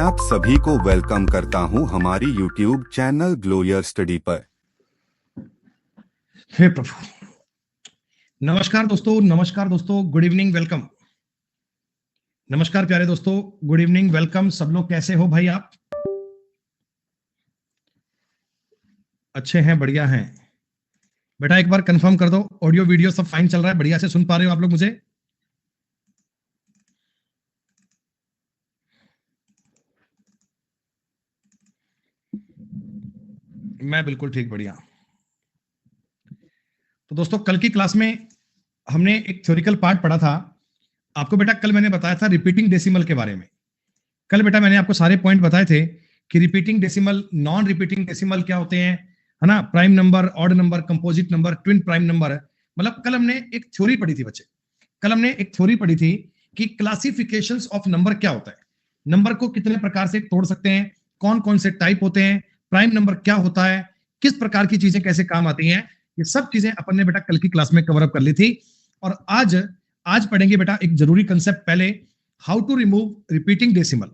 आप सभी को वेलकम करता हूं हमारी YouTube चैनल ग्लोयर स्टडी पर। हे प्रभु। नमस्कार दोस्तों, गुड इवनिंग, वेलकम। नमस्कार प्यारे दोस्तों, गुड इवनिंग, वेलकम। सब लोग कैसे हो भाई? आप अच्छे हैं? बढ़िया हैं बेटा। एक बार कंफर्म कर दो, ऑडियो वीडियो सब फाइन चल रहा है? बढ़िया से सुन पा रहे हो आप लोग मुझे? मैं बिल्कुल ठीक, बढ़िया। तो दोस्तों, कल की क्लास में हमने एक थ्योरिकल पार्ट पढ़ा था। आपको बेटा कल मैंने बताया था रिपीटिंग डेसिमल के बारे में। कल बेटा मैंने आपको सारे पॉइंट बताए थे कि repeating decimal, non repeating decimal क्या होते हैं, है ना? Prime number, odd number, composite number, twin prime number. मतलब कल हमने एक थ्योरी पढ़ी थी बच्चे। कल हमने एक थ्योरी पढ़ी थी कि क्लासिफिकेशंस ऑफ नंबर क्या होता है, नंबर को कितने प्रकार से तोड़ सकते हैं, कौन कौन से टाइप होते हैं, प्राइम नंबर क्या होता है, किस प्रकार की चीजें कैसे काम आती हैं। ये सब चीजें अपन ने बेटा कल की क्लास में कवर अप कर ली थी। और आज पढ़ेंगे बेटा एक जरूरी कंसेप्ट। पहले how to remove repeating decimal.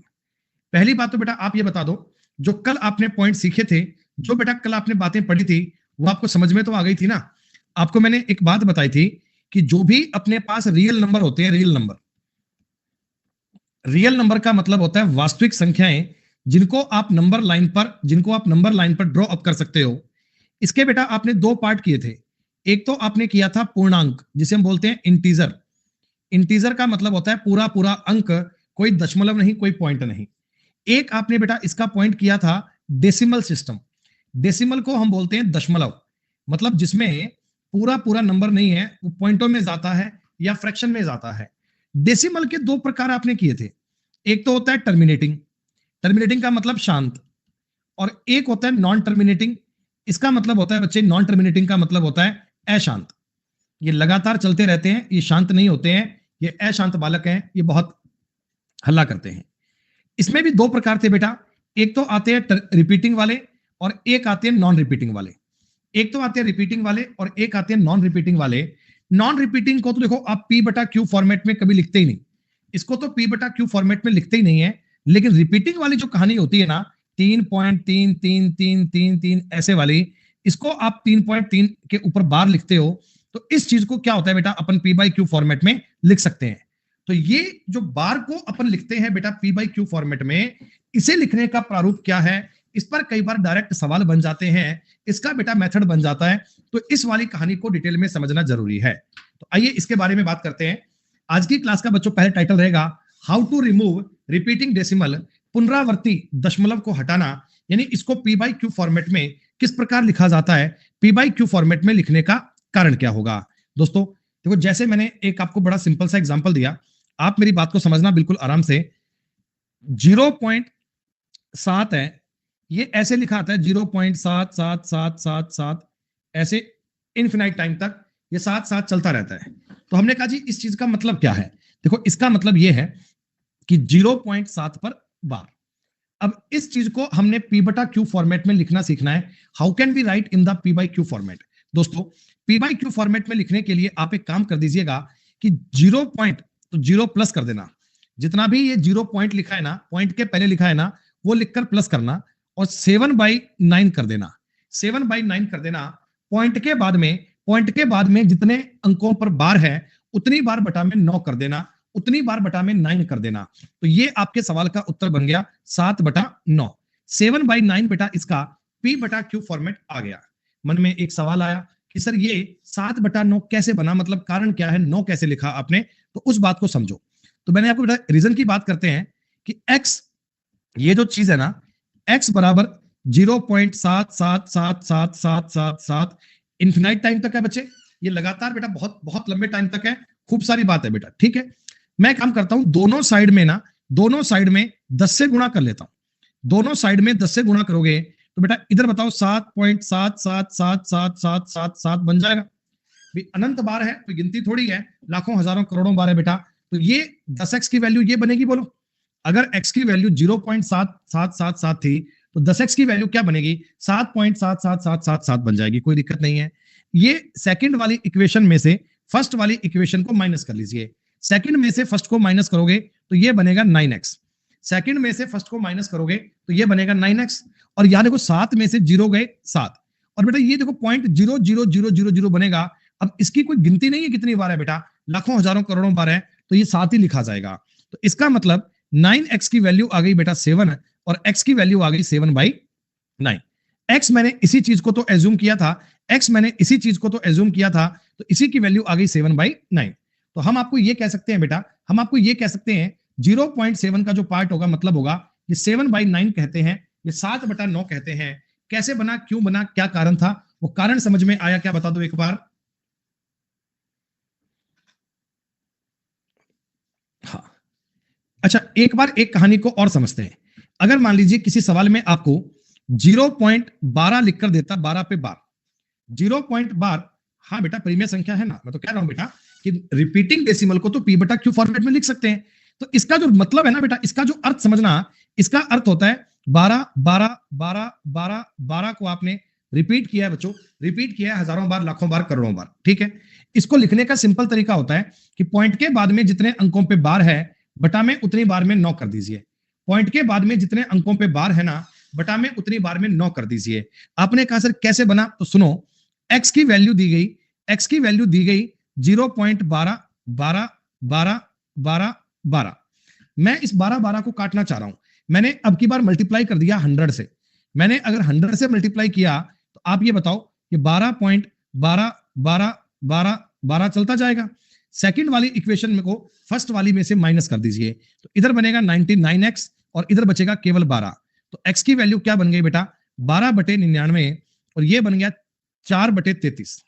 पहली बात तो बेटा आप ये बता दो, जो कल आपने पॉइंट सीखे थे, जो बेटा कल आपने बातें पढ़ी थी, वो आपको समझ में तो आ गई थी ना? आपको मैंने एक बात बताई थी कि जो भी अपने पास रियल नंबर होते हैं, रियल नंबर का मतलब होता है वास्तविक संख्याएं जिनको आप नंबर लाइन पर ड्रॉ अप कर सकते हो। इसके बेटा आपने दो पार्ट किए थे। एक तो आपने किया था पूर्णांक, जिसे हम बोलते हैं इंटीजर। इंटीजर का मतलब होता है पूरा पूरा अंक, कोई दशमलव नहीं, कोई पॉइंट नहीं। एक आपने बेटा इसका पॉइंट किया था डेसिमल सिस्टम। डेसिमल को हम बोलते हैं दशमलव, मतलब जिसमें पूरा पूरा नंबर नहीं है, वो पॉइंटों में जाता है या फ्रैक्शन में जाता है। डेसिमल के दो प्रकार आपने किए थे। एक तो होता है टर्मिनेटिंग, टर्मिनेटिंग का मतलब शांत, और एक होता है नॉन टर्मिनेटिंग। इसका मतलब होता है बच्चे, नॉन टर्मिनेटिंग का मतलब होता है अशांत। ये लगातार चलते रहते हैं, ये शांत नहीं होते हैं, ये अशांत बालक हैं, ये बहुत हल्ला करते हैं। इसमें भी दो प्रकार थे बेटा। एक तो आते हैं रिपीटिंग वाले और एक आते हैं नॉन रिपीटिंग वाले। एक तो आते हैं रिपीटिंग वाले और एक आते हैं नॉन रिपीटिंग वाले। नॉन रिपीटिंग को तो देखो आप पी बटा क्यू फॉर्मेट में कभी लिखते ही नहीं, इसको तो पी बटा क्यू फॉर्मेट में लिखते ही नहीं है। लेकिन रिपीटिंग वाली जो कहानी होती है ना, 3.3 ऐसे वाली, इसको आप 3.3 के ऊपर बार लिखते हो, तो इस चीज को क्या होता है बेटा, अपन पी बाई क्यू फॉर्मेट में लिख सकते हैं। तो ये जो बार को अपन लिखते हैं बेटा पी बाई क्यू फॉर्मेट में, इसे लिखने का प्रारूप क्या है, इस पर कई बार डायरेक्ट सवाल बन जाते हैं, इसका बेटा मेथड बन जाता है। तो इस वाली कहानी को डिटेल में समझना जरूरी है। तो आइए इसके बारे में बात करते हैं। आज की क्लास का बच्चों पहले टाइटल रहेगा how to remove repeating decimal, पुनरावर्ती दशमलव को हटाना। यानी इसको पी बाई क्यू फॉर्मेट में किस प्रकार लिखा जाता है, पी बाई क्यू फॉर्मेट में लिखने का कारण क्या होगा। दोस्तों देखो, जैसे मैंने एक आपको बड़ा सिंपल सा एग्जांपल दिया, आप मेरी बात को समझना बिल्कुल आराम से। 0.7 है, ये ऐसे लिखा आता है 0.77777, ऐसे इनफिनाइट टाइम तक ये साथ साथ चलता रहता है। तो हमने कहा जी इस चीज का मतलब क्या है। देखो इसका मतलब ये है कि 0.7 पर बार। अब इस चीज को हमने पी बटा क्यू फॉर्मेट में लिखना सीखना है। How can we write in the P by Q format? दोस्तों पी बाई क्यू फॉर्मेट में लिखने के लिए आप एक काम कर दीजिएगा कि 0 पॉइंट, तो 0 प्लस कर देना। जितना भी ये 0 पॉइंट लिखा है ना, पॉइंट के पहले लिखा है ना, वो लिखकर प्लस करना और 7/9 कर देना। 7/9 कर देना। पॉइंट के बाद में जितने अंकों पर बार है, उतनी बार बटा में 9 कर देना, उतनी बार बटा में 9 कर देना। तो ये आपके सवाल का उत्तर बन गया 7/9। 7/9 बेटा इसका पी बटा क्यू फॉर्मेट आ गया। मन में एक सवाल आया कि सर ये 7/9 कैसे बना, मतलब कारण क्या है, 9 कैसे लिखा आपने? तो उस बात को समझो। तो मैंने आपको रीजन की बात करते हैं कि x, ये जो चीज है ना, x बराबर 0.7777777 इन्फिनाइट टाइम तक है बच्चे। ये लगातार बेटा बहुत बहुत लंबे टाइम तक है। खूब सारी बात है बेटा, ठीक है। मैं काम करता हूं, दोनों साइड में 10 से गुणा कर लेता हूं। दोनों साइड में 10 से गुणा करोगे तो बेटा इधर बताओ 7.7777777 बन जाएगा। अनंत बार है तो गिनती थोड़ी है, लाखों हजारों करोड़ों बार है बेटा। तो ये 10x की वैल्यू ये बनेगी, बोलो। अगर x की वैल्यू 0.7777 थी तो 10x की वैल्यू क्या बनेगी? 7.77777 बन जाएगी, कोई दिक्कत नहीं है। ये सेकंड वाली इक्वेशन में से फर्स्ट वाली इक्वेशन को माइनस कर लीजिए। सेकंड में से फर्स्ट को माइनस करोगे तो ये बनेगा 9x। सेकंड में से फर्स्ट को माइनस करोगे तो ये बनेगा 9x, और यहां देखो 7 में से 0 गए 7, और बेटा ये देखो 0.00000 बनेगा। अब इसकी कोई गिनती नहीं है कितनी बार है बेटा, लाखों हजारों करोड़ों बार है, तो ये 7 ही लिखा जाएगा। तो इसका मतलब 9x की वैल्यू आ गई बेटा 7, और x की वैल्यू आ गई 7/9। x मैंने इसी चीज को तो एज्यूम किया था, तो इसी की वैल्यू आ गई 7/9। तो हम आपको ये कह सकते हैं बेटा, 0.7 का जो पार्ट होगा मतलब होगा ये 7/9 कहते हैं, ये 7/9 कहते हैं। कैसे बना, क्यों बना, क्या कारण था, वो कारण समझ में आया क्या, बता दो एक बार। हाँ, अच्छा एक बार एक कहानी को और समझते हैं। अगर मान लीजिए किसी सवाल में आपको 0.12 लिखकर देता, 12 पे बार, 0.12, हाँ बेटा प्रीमियर संख्या है ना, मैं तो कह रहा हूं बेटा कि रिपीटिंग डेसिमल को तो p/q फॉर्मेट में लिख सकते हैं। तो इसका जो मतलब है ना बेटा, इसका जो अर्थ समझना, इसका अर्थ होता है 12 12 12 12 12 को आपने रिपीट किया है बच्चों, रिपीट किया है हजारों बार, लाखों बार, करोड़ों बार, ठीक है। इसको लिखने का सिंपल तरीका होता है कि पॉइंट के बाद में जितने अंकों पे बार है बटा में उतनी बार में 9 कर दीजिए। पॉइंट के बाद में जितने अंकों पे बार है ना, बटा में उतनी बार में 9 कर दीजिए। आपने कहा सर कैसे बना, तो सुनो, x की वैल्यू दी गई, 0.12 12 12 12 12। मैं इस 12 12 को काटना चाह रहा हूं, मैंने अब की बार मल्टीप्लाई कर दिया 100 से। मैंने अगर 100 से मल्टीप्लाई किया तो आप ये बताओ कि 12.12 12 12 12 चलता जाएगा। सेकंड वाली इक्वेशन में को फर्स्ट वाली में से माइनस कर दीजिए, तो इधर बनेगा 99x और इधर बचेगा केवल 12। तो x की वैल्यू क्या बन गई बेटा, 12/99, और ये बन गया 4/33।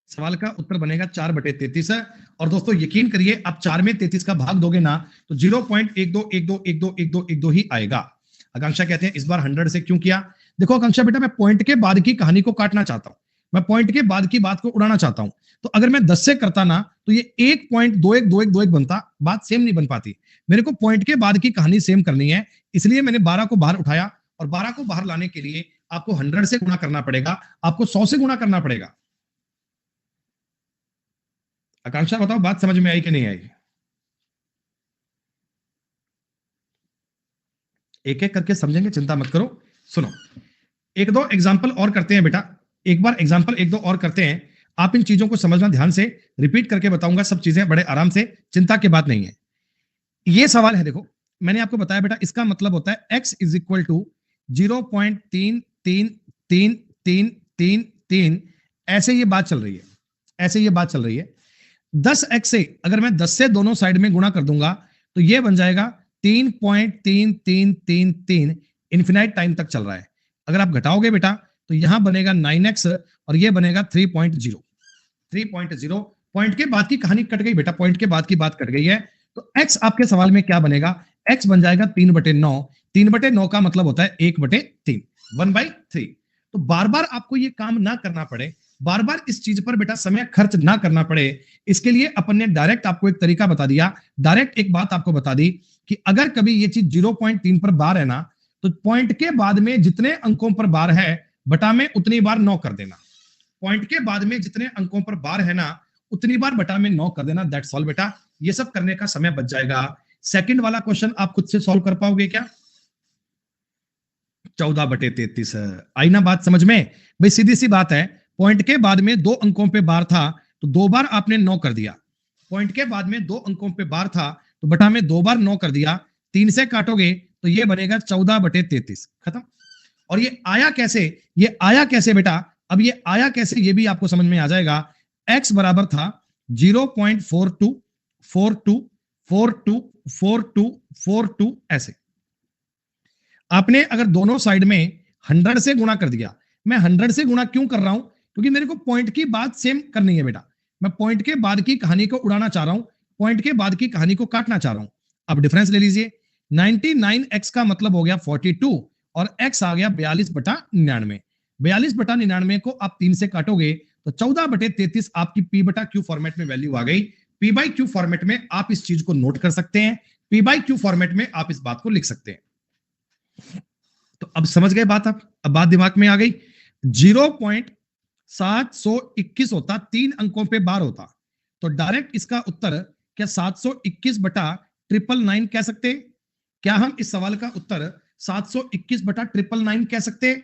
सवाल का उत्तर बनेगा 4/33 है। और दोस्तों यकीन करिए, आप 4 में 33 का भाग दोगे ना तो 0.12121212 ही आएगा। आकांक्षा कहते हैं इस बार 100 से क्यों किया। देखो आकांक्षा बेटा, मैं पॉइंट के बाद की कहानी को काटना चाहता हूं, मैं पॉइंट के बाद की बात को उड़ाना चाहता हूं। तो अगर मैं 10 से करता ना तो ये 1.212121 बनता, बात सेम नहीं बन पाती। मेरे को पॉइंट के बाद की कहानी सेम करनी है, इसलिए मैंने 12 को बाहर उठाया, और 12 को बाहर लाने के लिए आपको 100 से गुणा करना पड़ेगा, आपको 100 से गुणा करना पड़ेगा। आकांक्षा बताओ बात समझ में आई कि नहीं आई। एक एक करके समझेंगे, चिंता मत करो। सुनो, एक दो एग्जाम्पल और करते हैं बेटा, एक बार एग्जाम्पल एक दो और करते हैं। आप इन चीजों को समझना, ध्यान से रिपीट करके बताऊंगा सब चीजें बड़े आराम से, चिंता की बात नहीं है। ये सवाल है, देखो मैंने आपको बताया बेटा, इसका मतलब होता है x इज इक्वल टू 0.333333, ऐसे ये बात चल रही है, ऐसे ये बात चल रही है। 10x से अगर मैं 10 से दोनों साइड में गुणा कर दूंगा तो ये बन जाएगा 3.3333, इन्फिनाइट टाइम तक चल रहा है। अगर आप घटाओगे बेटा तो यहां बनेगा 9x और ये बनेगा 3.0। पॉइंट के बाद की कहानी कट गई बेटा, पॉइंट के बाद की बात कट गई है। तो x आपके सवाल में क्या बनेगा, x बन जाएगा 3/9। 3/9 का मतलब होता है 1/3, 1/3। तो बार बार आपको ये काम ना करना पड़े, बार बार इस चीज पर बेटा समय खर्च ना करना पड़े, इसके लिए अपन ने डायरेक्ट आपको एक तरीका बता दिया, डायरेक्ट एक बात आपको बता दी कि अगर कभी ये चीज 0.3 पर बार है ना, तो पॉइंट के बाद में जितने अंकों पर बार है बटा में उतनी बार 9 कर देना। पॉइंट के बाद में जितने अंकों पर बार है ना, उतनी बार बटा में 9 कर देना। दैट्स ऑल बेटा, ये सब करने का समय बच जाएगा। सेकंड वाला क्वेश्चन आप खुद से सॉल्व कर पाओगे क्या, 14/33। आई ना बात समझ में भाई, सीधी सी बात है। पॉइंट के बाद में 2 अंकों पे बार था तो 2 बार आपने 9 कर दिया। पॉइंट के बाद में 2 अंकों पे बार था तो बटा में 2 बार 9 कर दिया। 3 से काटोगे तो ये बनेगा 14/33, खत्म। और ये आया कैसे, ये आया कैसे बेटा, अब ये आया कैसे ये भी आपको समझ में आ जाएगा। x बराबर था 0.42424242 ऐसे। आपने अगर दोनों साइड में 100 से गुणा कर दिया, मैं 100 से गुणा क्यों कर रहा हूं, क्योंकि मेरे को पॉइंट की बात सेम करनी है बेटा। मैं पॉइंट के बाद की कहानी को उड़ाना चाह रहा हूं, पॉइंट के बाद की कहानी को काटना चाह रहा हूं। अब डिफरेंस ले लीजिए, 99x का मतलब हो गया 42 और x आ गया 42/99। 42/99 को आप 3 से काटोगे तो 14/33 आपकी p/q फॉर्मेट में वैल्यू आ गई। p/q फॉर्मेट में आप इस चीज को नोट कर सकते हैं, p/q फॉर्मेट में आप इस बात को लिख सकते हैं। तो अब समझ गए बात आप, अब बात दिमाग में आ गई। 0.721 होता, 3 अंकों पे बार होता, तो डायरेक्ट इसका उत्तर क्या 721/999 कह सकते हैं। क्या हम इस सवाल का उत्तर 721 बटा 999 कह सकते हैं?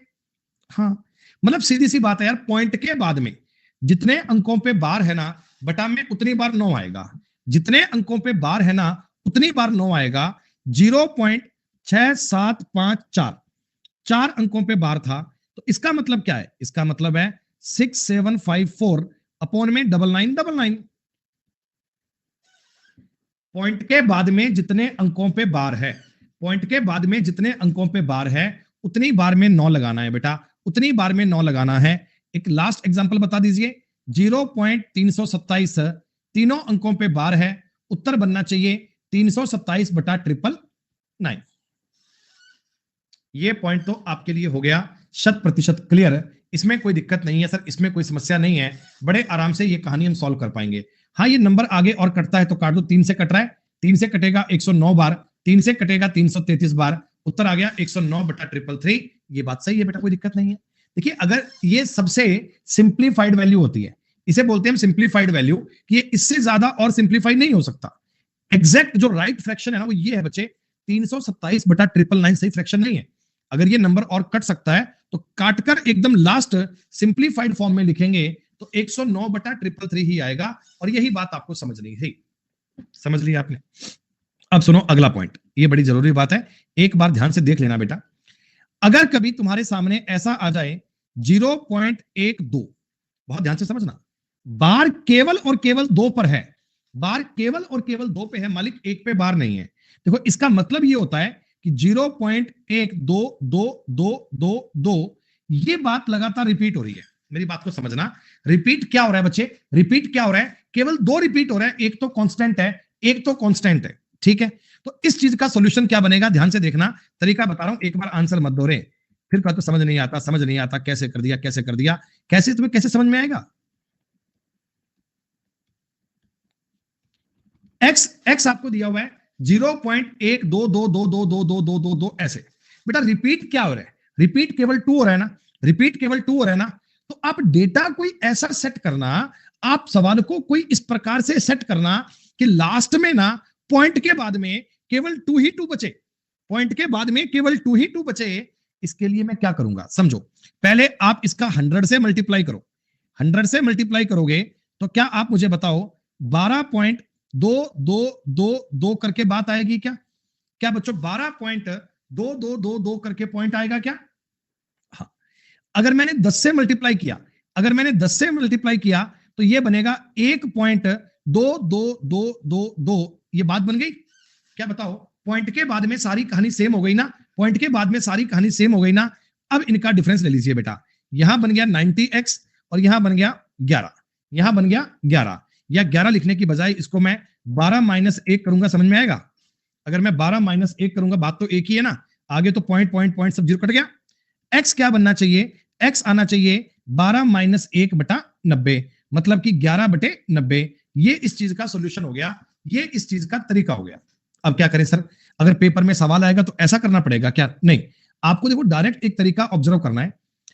हाँ, मतलब सीधी सी बात है यार, पॉइंट के बाद में जितने अंकों पे बार है ना, बटा में उतनी बार 9 आएगा। जितने अंकों पे बार है ना, उतनी बार 9 आएगा। 0.6754, 4 अंकों पे बार था, तो इसका मतलब क्या है? इसका मतलब है 6754 अपॉन में 9999। पॉइंट के बाद में जितने अंकों पे बार है, पॉइंट के बाद में जितने अंकों पे बार है, उतनी बार में 9 लगाना है बेटा, उतनी बार में 9 लगाना है। एक लास्ट एग्जांपल बता दीजिए। 0.327 तीनों अंकों पे बार है, उत्तर बनना चाहिए 327 बटा 999। ये पॉइंट तो आपके लिए हो गया 100% क्लियर। इसमें कोई दिक्कत नहीं है सर, इसमें कोई समस्या नहीं है, बड़े आराम से ये कहानी हम सॉल्व कर पाएंगे। हाँ, ये नंबर आगे और कटता है तो काट दो। 3 से कट रहा है, 3 से कटेगा 109 बार, 3 से कटेगा 333 बार, उत्तर आ गया 109 बटा 333। ये बात सही है बेटा, कोई दिक्कत नहीं है। देखिए, अगर ये सबसे सिंप्लीफाइड वैल्यू होती है, इसे बोलते हैं हम सिंप्लीफाइड वैल्यू, कि ये इससे ज्यादा और सिंप्लीफाई नहीं हो सकता। एग्जैक्ट जो राइट फ्रैक्शन है ना, वो ये है बच्चे, 327 बटा 999 सही फ्रैक्शन नहीं है। अगर ये नंबर और कट सकता है तो काटकर एकदम लास्ट सिंप्लीफाइड फॉर्म में लिखेंगे तो 109 बटा 333 ही आएगा। और यही बात आपको समझनी है, समझ लिया आपने? अब सुनो अगला पॉइंट, ये बड़ी जरूरी बात है, एक बार ध्यान से देख लेना बेटा। अगर कभी तुम्हारे सामने ऐसा आ जाए 0.12, बहुत ध्यान से समझना, बार केवल और केवल 2 पर है, बार केवल और केवल 2 पे है, मालिक 1 पे बार नहीं है। देखो, इसका मतलब ये होता है कि 0.12222, ये बात लगातार रिपीट हो रही है। मेरी बात को समझना, रिपीट क्या हो रहा है बच्चे? रिपीट क्या हो रहा है? केवल 2 रिपीट हो रहा है, एक तो कांस्टेंट है, एक तो कांस्टेंट है, ठीक है? तो इस चीज का सॉल्यूशन क्या बनेगा, ध्यान से देखना, तरीका बता रहा हूं, एक बार आंसर मत दोहरे, फिर कहा तो समझ नहीं आता, समझ नहीं आता, कैसे कर दिया, कैसे कर दिया, कैसे तुम्हें कैसे समझ में आएगा? एक्स एक्स आपको दिया हुआ है 0.122222222 ऐसे। बेटा रिपीट क्या हो रहा है? रिपीट केवल 2 हो रहा है ना, रिपीट केवल 2 हो रहा है ना। तो आप डेटा कोई ऐसा सेट करना, आप सवाल को कोई इस प्रकार से सेट करना कि लास्ट में ना पॉइंट के बाद में केवल 2 ही 2 बचे, पॉइंट के बाद में केवल 2 ही 2 बचे। इसके लिए मैं क्या करूंगा समझो, पहले आप इसका 100 से मल्टीप्लाई करो। 100 से मल्टीप्लाई करोगे तो क्या आप मुझे बताओ 12.2222 करके बात आएगी क्या? क्या बच्चों 12.2222 करके पॉइंट आएगा क्या? हाँ। अगर मैंने 10 से मल्टीप्लाई किया, अगर मैंने 10 से मल्टीप्लाई किया तो ये बनेगा 1.22222, ये बात बन गई। क्या बताओ, पॉइंट के बाद में सारी कहानी सेम हो गई ना, पॉइंट के बाद में सारी कहानी सेम हो गई ना। अब इनका डिफरेंस ले लीजिए बेटा, यहां बन गया 90x और यहां बन गया 11, यहां बन गया 11, या 11 लिखने की बजाय इसको मैं 12 माइनस 1 करूंगा, समझ में आएगा? अगर मैं 12 माइनस 1 करूंगा, बात तो एक ही है ना, आगे तो पॉइंट पॉइंट पॉइंट सब जीरो कट गया। एक्स क्या बनना चाहिए? एक्स आना चाहिए 12 माइनस 1 बटा 90, मतलब कि 11 बटे 90। ये इस चीज का सोल्यूशन हो गया, ये इस चीज का तरीका हो गया। अब क्या करें सर, अगर पेपर में सवाल आएगा तो ऐसा करना पड़ेगा क्या? नहीं, आपको देखो डायरेक्ट एक तरीका ऑब्जर्व करना है।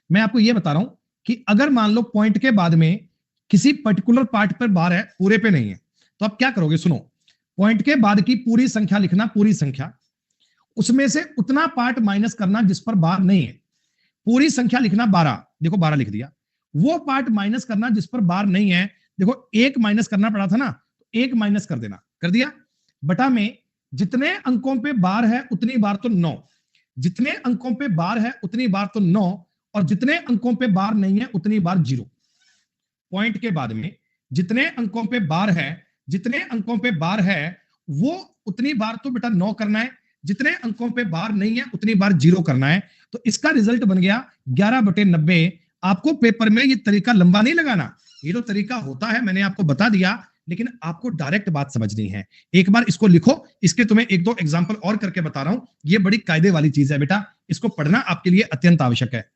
मैं आपको यह बता रहा हूं कि अगर मान लो पॉइंट के बाद में किसी पर्टिकुलर पार्ट पर बार है, पूरे पे नहीं है, तो आप क्या करोगे? सुनो, पॉइंट के बाद की पूरी संख्या लिखना, पूरी संख्या, उसमें से उतना पार्ट माइनस करना जिस पर बार नहीं है। पूरी संख्या लिखना 12, देखो 12 लिख दिया, वो पार्ट माइनस करना जिस पर बार नहीं है, देखो एक माइनस करना पड़ा था ना, एक माइनस कर देना, कर दिया, बटा में जितने अंकों पे बार है उतनी बार तो 9, जितने अंकों पे बार है उतनी बार तो 9, और जितने अंकों पे बार नहीं है उतनी बार 0। पॉइंट के बाद में जितने अंकों पे बार है, जितने अंकों पे बार है वो उतनी बार तो बेटा 9 करना है, जितने अंकों पे बार नहीं है उतनी बार 0 करना है। तो इसका रिजल्ट बन गया 11 बटे 90। आपको पेपर में ये तरीका लंबा नहीं लगाना, ये जो तरीका होता है मैंने आपको बता दिया, लेकिन आपको डायरेक्ट बात समझनी है। एक बार इसको लिखो, इसके तुम्हें एक दो एग्जांपल और करके बता रहा हूं, ये बड़ी कायदे वाली चीज है बेटा, इसको पढ़ना आपके लिए अत्यंत आवश्यक है।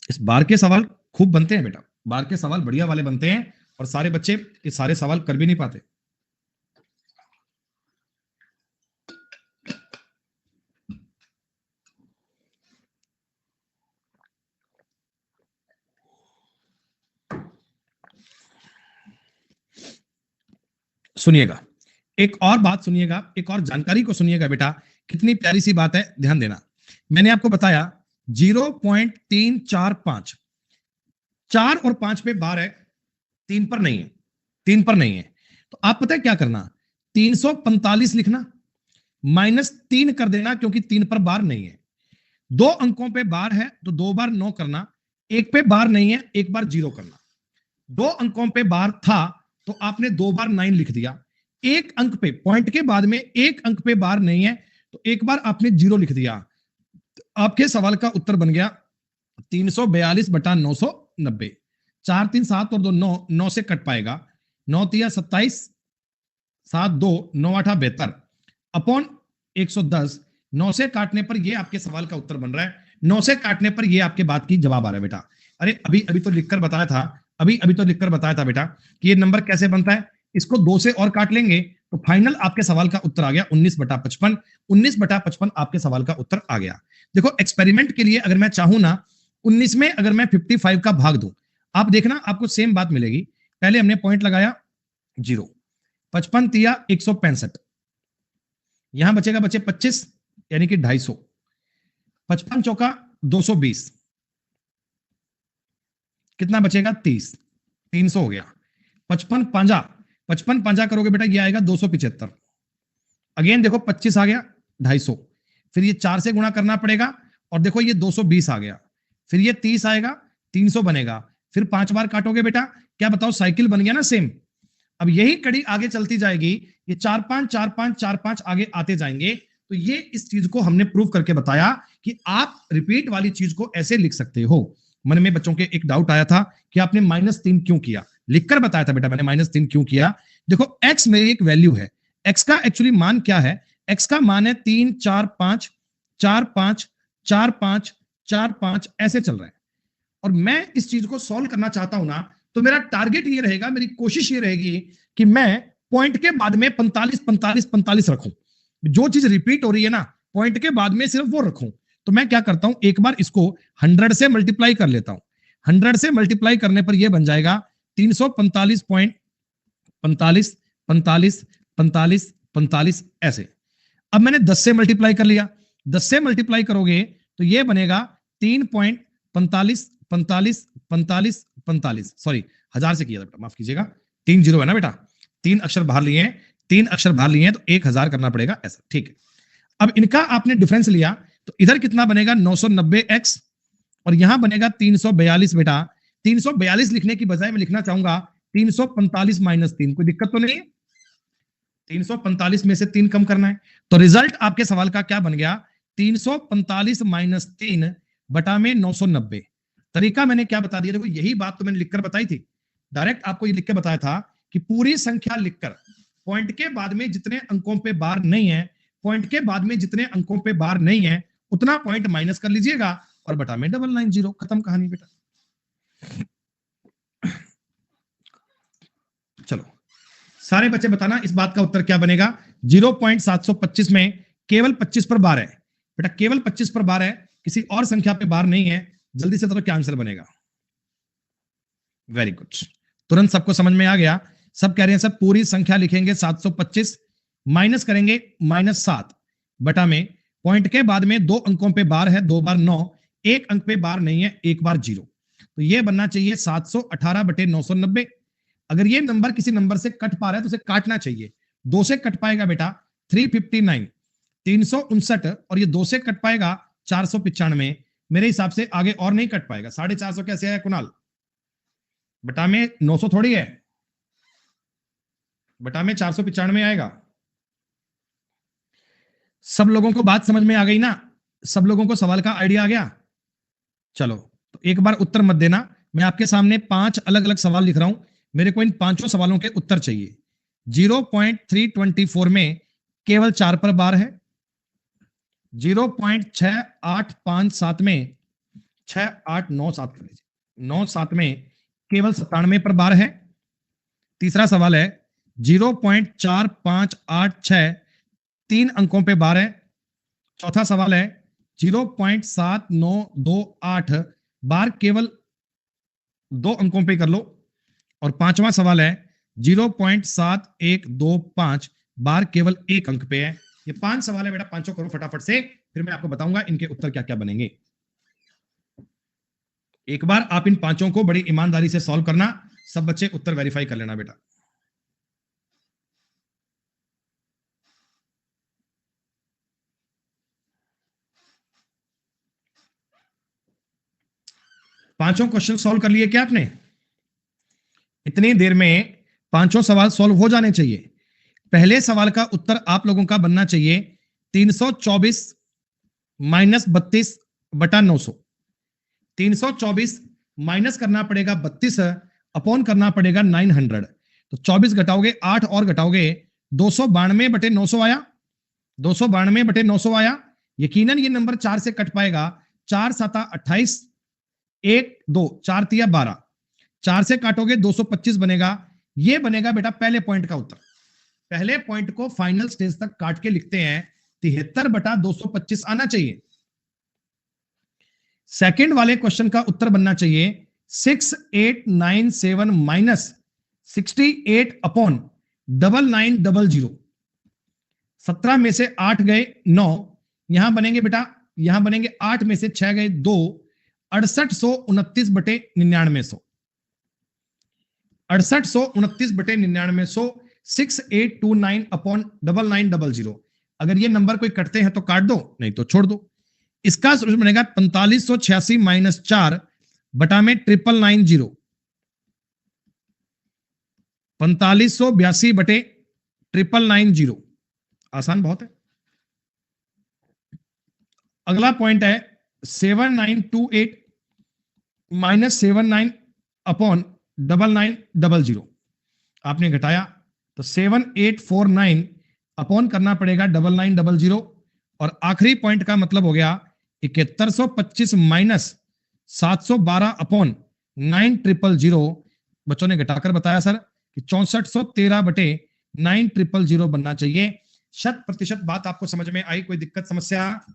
इस बार के सवाल खूब बनते हैं बेटा, बार के सवाल बढ़िया वाले बनते हैं, और सारे बच्चे ये सारे सवाल कर भी नहीं पाते। सुनिएगा, एक और बात सुनिएगा, एक और जानकारी को सुनिएगा बेटा, कितनी प्यारी सी बात है, ध्यान देना। मैंने आपको बताया 0.345, 4 और 5 पे बार है, 3 पर नहीं है, 3 पर नहीं है। तो आप पता है क्या करना, 345 लिखना, -3 कर देना, क्योंकि 3 पर बार नहीं है। 2 अंकों पे बार है तो 2 बार 9 करना, एक पे बार नहीं है, एक बार 0 करना। 2 अंकों पे बार था तो आपने 2 बार 9 लिख दिया। एक अंक पे, पॉइंट के बाद में एक अंक पे बार नहीं है तो एक बार आपने 0 लिख दिया। आपके सवाल का उत्तर बन गया 342/990। 4 3 7 और 2 9, 9 से कट पाएगा, 9 3 27, 7 2 9 8 72 अपॉन 110। 9 से काटने पर ये आपके सवाल का उत्तर बन रहा है, 9 से काटने पर ये आपके बात की जवाब आ रहा है बेटा। अरे अभी अभी तो लिखकर बताया था, अभी अभी तो लिखकर बताया था बेटा कि ये नंबर कैसे बनता है। इसको 2 से और काट लेंगे तो फाइनल आपके सवाल का उत्तर आ गया 19/55। 19/55 आपके सवाल का उत्तर आ गया। देखो एक्सपेरिमेंट के लिए अगर मैं चाहूं ना, 19 में अगर मैं 55 का भाग दूं, आप देखना आपको सेम बात मिलेगी। पहले हमने पॉइंट लगाया 0, 55 तिया 165, यहां बचेगा बचे 25 यानी कि 250, 55 चौका 220, कितना बचेगा 30, 300 हो गया। 55 पांजा, 55 पांजा करोगे बेटा ये आएगा 275। अगेन देखो 25 आ गया 250, फिर ये 4 से गुणा करना पड़ेगा और देखो ये 220 आ गया, फिर ये 30 आएगा, 300 बनेगा, फिर 5 बार काटोगे बेटा, क्या बताओ साइकिल बन गया ना सेम। अब यही कड़ी आगे चलती जाएगी, ये 4 5 4 5 4 5 आगे आते जाएंगे। तो ये इस चीज को हमने प्रूव करके बताया कि आप रिपीट वाली चीज को ऐसे लिख सकते हो। मन में बच्चों के एक डाउट आया था कि आपने -3 क्यों किया, लिखकर बताया था बेटा मैंने -3 क्यों किया। देखो x मेरी एक वैल्यू है, x का एक्चुअली मान क्या है, x का मान है 3 4 5 4 5 4 5 4 5 ऐसे चल रहा है, और मैं इस चीज को सॉल्व करना चाहता हूं ना, तो मेरा टारगेट ये रहेगा, मेरी कोशिश ये रहेगी कि मैं पॉइंट के बाद में 45 45 45 रखूं। जो चीज रिपीट हो रही है ना, पॉइंट के बाद में सिर्फ वो रखूं। तो मैं क्या करता हूं, एक बार इसको 100 से मल्टीप्लाई कर लेता हूं। 100 से मल्टीप्लाई करने पर यह बन जाएगा 345.45 45 45 45 ऐसे। अब मैंने 10 से मल्टीप्लाई कर लिया, 10 से मल्टीप्लाई करोगे तो यह बनेगा 3.45 45 45 45, सॉरी 1000 से किया था बेटा, माफ कीजिएगा, 3 जीरो है ना बेटा, 3 अक्षर बाहर लिए हैं, 3 अक्षर बाहर लिए हैं तो 1000 करना पड़ेगा ऐसा, ठीक है। अब इनका आपने डिफरेंस लिया तो इधर कितना बनेगा 990x और यहां बनेगा 342 बेटा। 342 लिखने की बजाय मैं लिखना चाहूंगा 345 -3, कोई दिक्कत तो नहीं है। 345 में से 3 कम करना है तो रिजल्ट आपके सवाल का क्या बन गया, 345 -3 बटा में 990। तरीका मैंने क्या बता दिया, देखो यही बात तो मैंने लिखकर बताई थी, डायरेक्ट आपको ये लिख के बताया था कि पूरी संख्या लिखकर पॉइंट के बाद में जितने अंकों पे बार नहीं है, पॉइंट के बाद में जितने अंकों पे बार नहीं है उतना पॉइंट माइनस कर लीजिएगा और बटा में 990, खत्म कहानी बेटा। चलो सारे बच्चे बताना इस बात का उत्तर क्या बनेगा। 0.725 में केवल 25 पर बार है बेटा, केवल 25 पर बार है, किसी और संख्या पे बार नहीं है। जल्दी से तो क्या आंसर बनेगा, वेरी गुड, तुरंत सबको समझ में आ गया। सब कह रहे हैं सर पूरी संख्या लिखेंगे 725, माइनस करेंगे -7 बटा में पॉइंट के बाद में 2 अंकों पे बार है, 2 बार 9, एक अंक पे बार नहीं है, एक बार 0, तो ये बनना चाहिए 718/990। अगर ये नंबर किसी नंबर से कट पा रहा है तो उसे काटना चाहिए, 2 से कट पाएगा बेटा 359, 359 और ये 2 से कट पाएगा 495। मेरे हिसाब से आगे और नहीं कट पाएगा। 450 कैसे आया कुणाल, बटा में 900 थोड़ी है, बटा में 495 आएगा। सब लोगों को बात समझ में आ गई ना, सब लोगों को सवाल का आइडिया आ गया। चलो तो एक बार उत्तर मत देना, मैं आपके सामने 5 अलग अलग सवाल लिख रहा हूं, मेरे को इन 5 सवालों के उत्तर चाहिए। 0.324 में केवल 4 पर बार है, 0.6857 में 6897 में केवल 97 पर बार है। तीसरा सवाल है 0.4586 3 अंकों पे बार है। चौथा सवाल है 0.7928 बार केवल 2 अंकों पे कर लो। और 5वां सवाल है 0.7125 बार केवल एक अंक पे है। ये 5 सवाल है बेटा, पांचों करो फटाफट से, फिर मैं आपको बताऊंगा इनके उत्तर क्या क्या बनेंगे। एक बार आप इन पांचों को बड़ी ईमानदारी से सॉल्व करना, सब बच्चे उत्तर वेरीफाई कर लेना बेटा। पांचों क्वेश्चन सॉल्व कर लिए क्या आपने? इतनी देर में पांचों सवाल सॉल्व हो जाने चाहिए। पहले सवाल का उत्तर आप लोगों का बनना चाहिए 324 माइनस 32 बटा 900। 324 माइनस करना पड़ेगा 32 अपॉन करना पड़ेगा 900। तो 24 घटाओगे 8 और घटाओगे 292 बटे 900 आया। 292 बटे 900 आया। यकीनन ये नंबर 4 से कट पाएगा। 4 7 28, 1 2 4 तिया 12, 4 से काटोगे 225 बनेगा। ये बनेगा बेटा पहले पॉइंट का उत्तर। पहले पॉइंट को फाइनल स्टेज तक काट के लिखते हैं 73 बटा 225 आना चाहिए। सेकंड वाले क्वेश्चन का उत्तर बनना चाहिए 6897 माइनस 68 अपॉन 9900। 17 में से 8 गए 9, यहां बनेंगे बेटा, यहां बनेंगे 8 में से 6 गए 2, 6829 बटे 9900। 6829 बटे 9900, 6829 अपॉन 9900। अगर ये नंबर कोई कटते हैं तो काट दो, नहीं तो छोड़ दो। इसका सोल्यूशन बनेगा 4586 माइनस 4 बटा में 9990। 4582 बटे 9990। आसान बहुत है। अगला पॉइंट है 7928 माइनस 79 अपॉन 9900। आपने घटाया तो 7849 अपॉन करना पड़ेगा 9900। और आखिरी पॉइंट का मतलब हो गया 7125 माइनस 712 अपॉन 9000। बच्चों ने घटाकर बताया सर कि 6413 बटे 9000 बनना चाहिए। 100% बात आपको समझ में आई? कोई दिक्कत समस्या?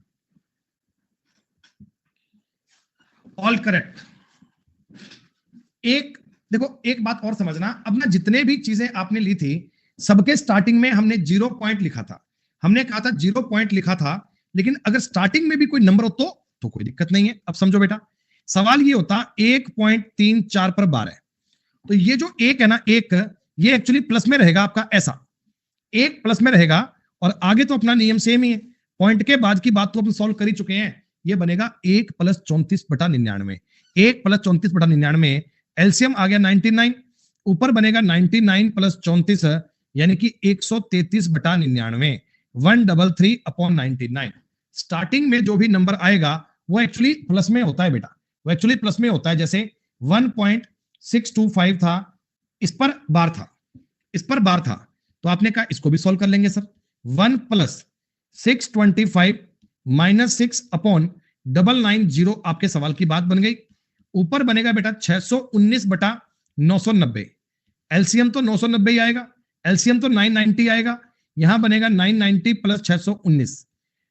All correct. एक देखो, एक बात और समझना, अब ना जितने भी चीजें आपने ली थी सबके स्टार्टिंग में हमने 0 पॉइंट लिखा था। हमने कहा था 0 पॉइंट लिखा था, लेकिन अगर स्टार्टिंग में भी कोई नंबर हो तो कोई दिक्कत नहीं है। अब समझो बेटा, सवाल ये होता 1.34 पर बार है, तो ये जो एक है ना, एक, ये एक्चुअली प्लस में रहेगा आपका, ऐसा एक प्लस में रहेगा। और आगे तो अपना नियम सेम ही है, पॉइंट के बाद की बात तो अपन सॉल्व कर ही चुके हैं। ये बनेगा 1 प्लस 34 बटा 99। 1 प्लस 34 बटा 99, एलसीएम आ गया 99, ऊपर बनेगा 99 प्लस 34 यानी कि 133 बटा 99, 133 अपॉन 99। स्टार्टिंग में जो भी नंबर आएगा वो एक्चुअली प्लस में होता है बेटा, वो एक्चुअली प्लस में होता है। जैसे 1.625 था, इस पर बार था, इस पर बार था, तो आपने कहा इसको भी सॉल्व कर लेंगे सर। 1 प्लस 625 माइनस 6 अपॉन 990 आपके सवाल की बात बन गई। ऊपर बनेगा बेटा 619 बटा 990, एलसीएम तो 990 ही आएगा, एलसीएम तो 990 आएगा। यहां बनेगा 990 प्लस 619,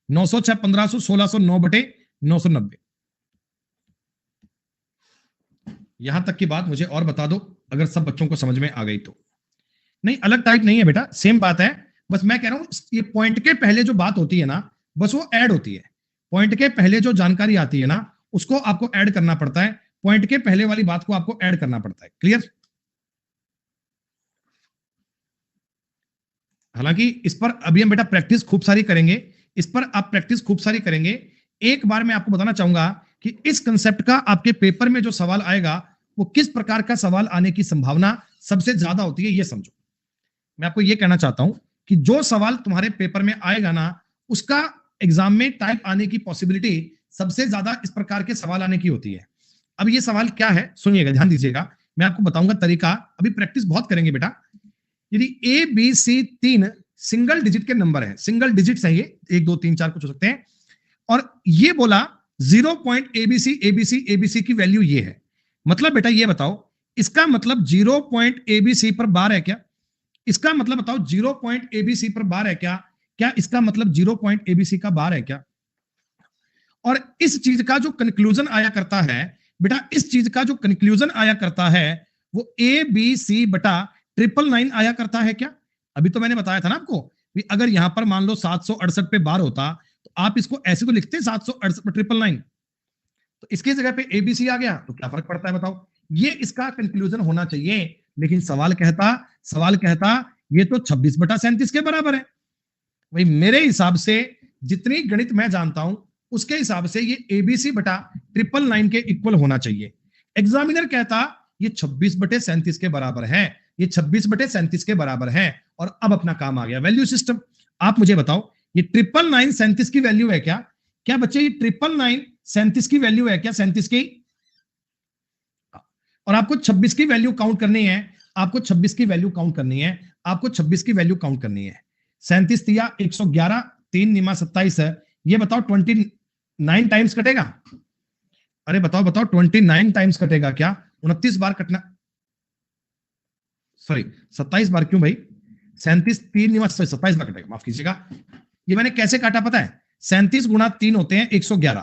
906 1500 1609 बटे 990। यहां तक की बात मुझे और बता दो, अगर सब बच्चों को समझ में आ गई तो। नहीं, अलग टाइप नहीं है बेटा, सेम बात है। बस मैं कह रहा हूं ये पॉइंट के पहले जो बात होती है ना, बस वो ऐड होती है। पॉइंट के पहले जो जानकारी आती है ना, उसको आपको ऐड करना पड़ता है। पॉइंट के पहले वाली बात को आपको ऐड करना पड़ता है। क्लियर? हालांकि इस पर अभी हम बेटा प्रैक्टिस खूब सारी करेंगे, इस पर आप प्रैक्टिस खूब सारी करेंगे। एक बार मैं आपको बताना चाहूंगा कि इस कंसेप्ट का आपके पेपर में जो सवाल आएगा वो किस प्रकार का सवाल आने की संभावना सबसे ज्यादा होती है, ये समझो। मैं आपको ये कहना चाहता हूं कि जो सवाल तुम्हारे पेपर में आएगा ना, उसका एग्जाम में टाइप आने की पॉसिबिलिटी सबसे ज्यादा इस प्रकार के सवाल आने की होती है। अब ये सवाल क्या है, सुनिएगा, ध्यान दीजिएगा, मैं आपको बताऊंगा तरीका। अभी प्रैक्टिस बहुत करेंगे बेटा। यदि A B C 3 single digit के नंबर है, सिंगल डिजिट्स है ये, 1 2 3 4 कुछ हो सकते हैं, और ये बोला 0 पॉइंट एबीसी एबीसी एबीसी की वैल्यू ये है, मतलब बेटा ये बताओ इसका मतलब 0 पॉइंट एबीसी पर बार है क्या? इसका मतलब बताओ 0 पॉइंट एबीसी पर बार है क्या? क्या इसका मतलब 0 पॉइंट एबीसी का बार है क्या? और इस चीज का जो कंक्लूजन आया करता है बेटा, इस चीज का जो कंक्लूजन आया करता है वो ए बी सी बटा 999 आया करता है क्या? अभी तो मैंने बताया था ना आपको, भी अगर यहां पर मान लो 768 पे बार होता तो आप इसको ऐसे तो लिखते 768 पे 999, तो इसकी जगह पे एबीसी आ गया तो क्या फर्क पड़ता है बताओ। ये इसका कंक्लूजन होना चाहिए, लेकिन सवाल कहता ये तो 26/37 के बराबर है। भाई मेरे हिसाब से जितनी गणित मैं जानता हूं उसके हिसाब से ये एबीसी बटा 999 के इक्वल होना चाहिए। एग्जामिनर कहता ये 26/37 के बराबर है, ये 26/37 के बराबर है। और अब अपना काम आ गया वैल्यू सिस्टम। आप मुझे बताओ ये 999 37 की वैल्यू है क्या? क्या बच्चे ये 999 37 की वैल्यू है क्या? 37 की। और आपको 26 की वैल्यू काउंट करनी है, आपको 26 की वैल्यू काउंट करनी है, आपको 26 की वैल्यू काउंट करनी है। 37 तिया 111, 3 निमा 27 है। ये बताओ 29 टाइम्स कटेगा? अरे बताओ बताओ 29 टाइम्स कटेगा क्या? 29 बार कटना, सॉरी 27 बार क्यों भाई? 37 3 निमा 27 बार कटेगा, माफ कीजिएगा। ये मैंने कैसे काटा पता है? 37 गुणा 3 होते हैं 111,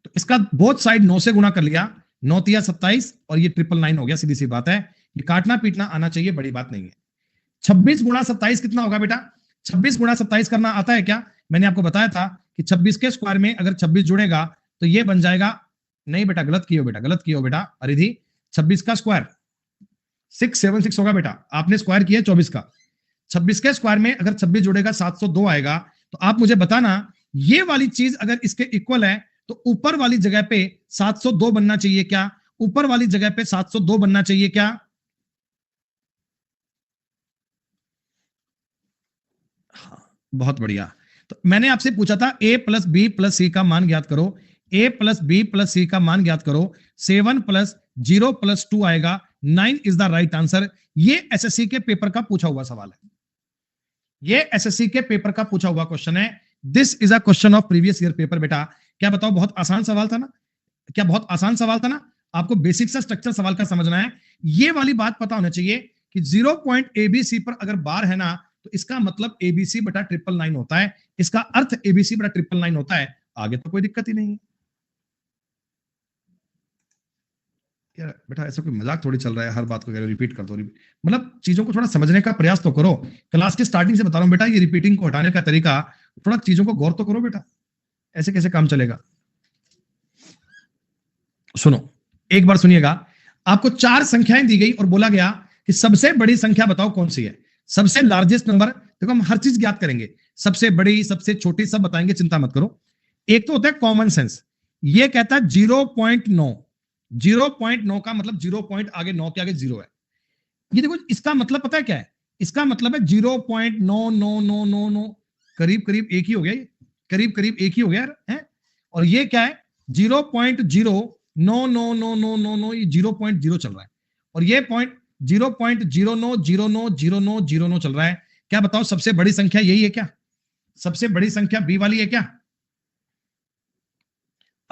तो इसका बोथ साइड 9 से गुणा कर लिया, 9 तिया 27 और ये 999 हो गया। सीधी सी बात है, ये काटना पीटना आना चाहिए, बड़ी बात नहीं है। 26 गुणा 27 कितना होगा बेटा? 26 गुणा 27 करना आता है क्या? मैंने आपको बताया था कि 26 के स्क्वायर में अगर 26 जुड़ेगा तो ये बन जाएगा, नहीं बेटा गलत किए हो बेटा, गलत किए हो बेटा अरिधि। 26 का स्क्वायर 676 होगा बेटा, आपने स्क्वायर किया 24 का। 26 के स्क्वायर में अगर 26 जुड़ेगा 702 आएगा। तो आप मुझे बताना ये वाली चीज अगर इसके इक्वल है तो ऊपर वाली जगह पे 702 बनना चाहिए क्या? ऊपर वाली जगह पे 702 बनना चाहिए क्या? हाँ, बहुत बढ़िया। तो मैंने आपसे पूछा था a प्लस बी प्लस सी का मान ज्ञात करो, a प्लस बी प्लस सी का मान ज्ञात करो। 7 प्लस 0 प्लस 2 आएगा, 9 इज द राइट आंसर। ये एसएससी के पेपर का पूछा हुआ सवाल है, ये एसएससी के पेपर का पूछा हुआ क्वेश्चन है। This is a question of previous year paper बेटा। क्या बताओ, बहुत आसान सवाल था ना? क्या बहुत आसान सवाल था ना? आपको बेसिक सा स्ट्रक्चर सवाल का समझना है। ये वाली बात पता होना चाहिए कि 0 पॉइंट एबीसी पर अगर बार है ना तो इसका मतलब एबीसी बटा 999 होता है, इसका अर्थ एबीसी बटा 999 होता है। आगे तो कोई दिक्कत ही नहीं है यार। बेटा ऐसा कोई मजाक थोड़ी चल रहा है, हर बात को रिपीट कर दो। मतलब चीजों को थोड़ा समझने का प्रयास तो करो। क्लास के स्टार्टिंग से बता रहा हूं बेटा, ये रिपीटिंग को हटाने का तरीका, थोड़ा चीजों को गौर तो करो बेटा, ऐसे कैसे काम चलेगा? सुनो, एक बार सुनिएगा। आपको 4 संख्याएं दी गई और बोला गया कि सबसे बड़ी संख्या बताओ कौन सी है, सबसे लार्जेस्ट नंबर। देखो हम हर चीज ज्ञात करेंगे, सबसे बड़ी सबसे छोटी सब बताएंगे, चिंता मत करो। एक तो होता है कॉमन सेंस, ये कहता है 0.9, 0.9 का मतलब 0 पॉइंट आगे 9 के आगे 0 है। ये देखो इसका मतलब पता है क्या है? इसका मतलब है 0.9999, करीब करीब एक ही हो गया, ये करीब करीब एक ही हो गया है। और ये क्या है? 0.099999, ये 0.0 चल रहा है। और ये पॉइंट 0.09090909 चल रहा है। क्या बताओ सबसे बड़ी संख्या यही है क्या? सबसे बड़ी संख्या बी वाली है क्या?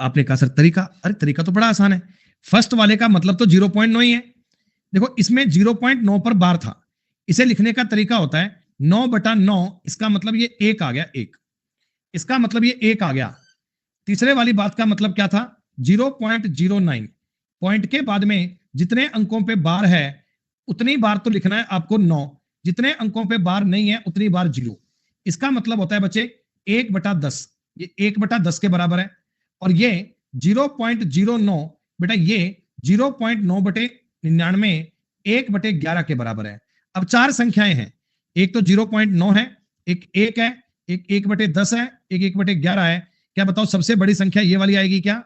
आपने कहा सर तरीका, अरे तरीका तो बड़ा आसान है। फर्स्ट वाले का मतलब तो 0.9 ही है। देखो इसमें 0.9 पर बार था, इसे लिखने का तरीका होता है 9/9, इसका मतलब ये एक आ गया, एक, इसका मतलब ये एक आ गया। तीसरे वाली बात का मतलब क्या था? 0.09, पॉइंट के बाद में जितने अंकों पे बार है उतनी बार तो लिखना है आपको 9, जितने अंकों पे बार नहीं है उतनी बार 0। इसका मतलब होता है बच्चे 1/10, ये 1/10 के बराबर है। और ये 0.09 बेटा, ये 0.9/99 1/11 के बराबर है। अब 4 संख्याएं हैं, एक तो 0.9 है, एक 1 है, एक 1/10 है, एक 1/11 है। क्या बताओ सबसे बड़ी संख्या ये वाली आएगी क्या?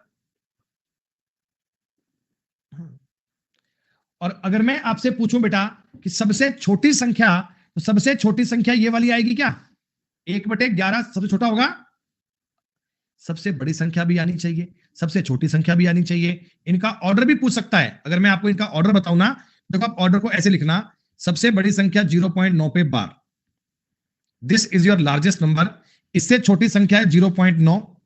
और अगर मैं आपसे पूछूं बेटा कि सबसे छोटी संख्या, तो सबसे छोटी संख्या ये वाली आएगी क्या? 1/11 सबसे छोटा होगा। सबसे बड़ी संख्या भी आनी चाहिए, सबसे छोटी संख्या भी आनी चाहिए। इनका ऑर्डर भी पूछ सकता है, अगर मैं आपको इनका ऑर्डर बताऊं ना, देखो आप ऑर्डर को ऐसे लिखना, सबसे बड़ी संख्या 0.9 पे बार, this is your largest number. इससे छोटी संख्या है 0.9,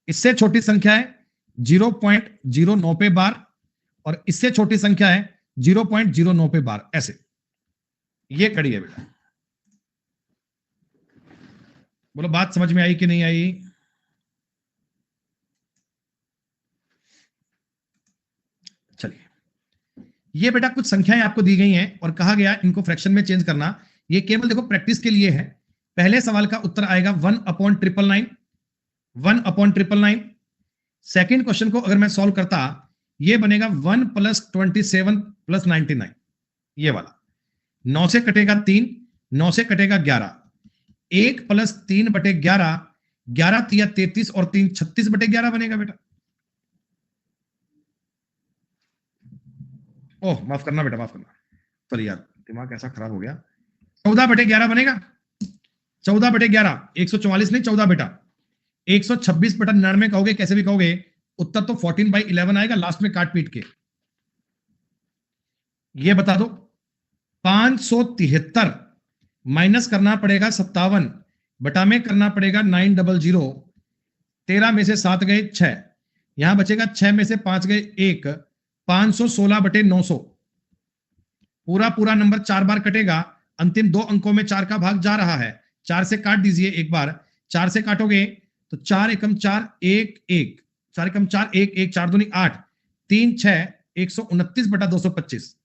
इससे छोटी संख्या है 0.09 पे बार, और इससे छोटी संख्या है 0.09 पे बार। ऐसे ये कड़ी है बेटा। बोलो बात समझ में आई कि नहीं आई? चलिए, ये बेटा कुछ संख्याएं आपको दी गई हैं और कहा गया इनको फ्रैक्शन में चेंज करना। ये केवल देखो प्रैक्टिस के लिए है। पहले सवाल का उत्तर आएगा 1/999, 1/999। सेकेंड क्वेश्चन को अगर मैं सॉल्व करता, ये बनेगा 1 + 27 + 99, ये वाला 9 से कटेगा 3, 9 से कटेगा 11, 1 + 3/11, 11 तिया 33 और 3 36/11 बनेगा बेटा। ओह माफ करना बेटा, माफ करना, चलिए यार दिमाग ऐसा खराब हो गया। 14/11 बनेगा, 14/11, 144 नहीं 14 बेटा, 126/99 कहोगे, कैसे भी कहोगे, उत्तर तो 14/11 आएगा लास्ट में काट पीट के। ये बता दो 573 माइनस करना पड़ेगा 57, बटा में करना पड़ेगा 900, 13 में से 7 गए 6, यहां बचेगा 6 में से 5 गए 1, 516/900। पूरा पूरा नंबर 4 बार कटेगा, अंतिम 2 अंकों में 4 का भाग जा रहा है, 4 से काट दीजिए एक बार, 4 से काटोगे तो 4 एकम 4 1 1, 4 एकम 4 1 1, 4 दूनी 8, 3 6, 129/225,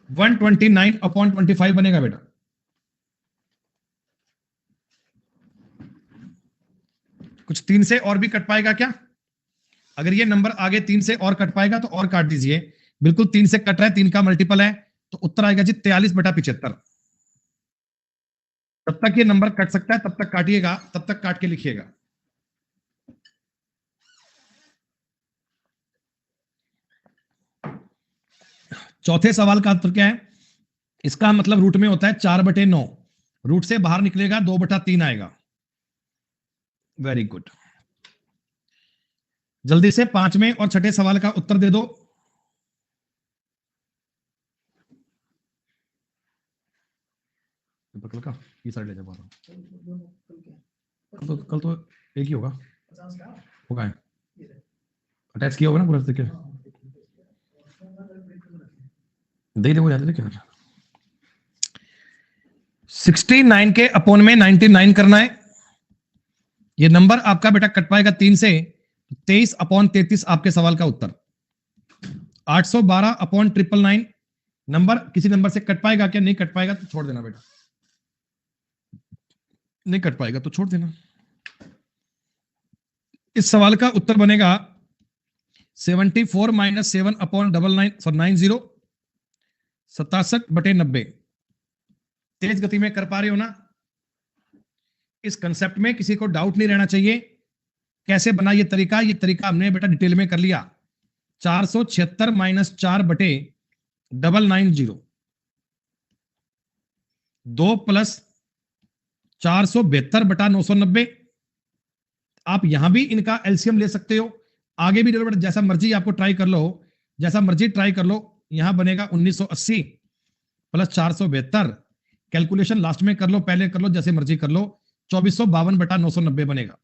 129/25 बनेगा बेटा। कुछ 3 से और भी कट पाएगा क्या? अगर ये नंबर आगे 3 से और कट पाएगा तो और काट दीजिए, बिल्कुल 3 से कट रहा है, 3 का मल्टीपल है, तो उत्तर आएगा जी 43/75। तब तक ये नंबर कट सकता है, तब तक काटिएगा, तब तक काट के लिखिएगा। चौथे सवाल का उत्तर क्या है? इसका मतलब रूट में होता है 4/9, रूट से बाहर निकलेगा 2/3 आएगा। वेरी गुड, जल्दी से 5वें और 6ठे सवाल का उत्तर दे दो। कल का ये साइड ले जा, कल तो एक ही होगा, है अटैच किया होगा ना पूरा, देखिए दे दे वो जाते थे। 69 के अपॉन में 99 करना है। ये नंबर आपका बेटा कट पाएगा 3 से, 23/33 आपके सवाल का उत्तर। 812/999 नंबर किसी नंबर से कट पाएगा क्या? नहीं कट पाएगा तो छोड़ देना बेटा, नहीं कट पाएगा तो छोड़ देना। इस सवाल का उत्तर बनेगा 74 - 7/90, 67/90। तेज गति में कर पा रहे हो ना? इस कंसेप्ट में किसी को डाउट नहीं रहना चाहिए। कैसे बना ये तरीका हमने बेटा डिटेल में कर लिया। 476 - 4/990, 2 + 472/990। आप यहां भी इनका एलसीएम ले सकते हो, आगे भी बेटा जैसा मर्जी आपको ट्राई कर लो, जैसा मर्जी ट्राई कर लो। यहां बनेगा 1980 + 472, कैलकुलेशन लास्ट में कर लो, पहले कर लो, जैसे मर्जी कर लो, 2452/990 बनेगा।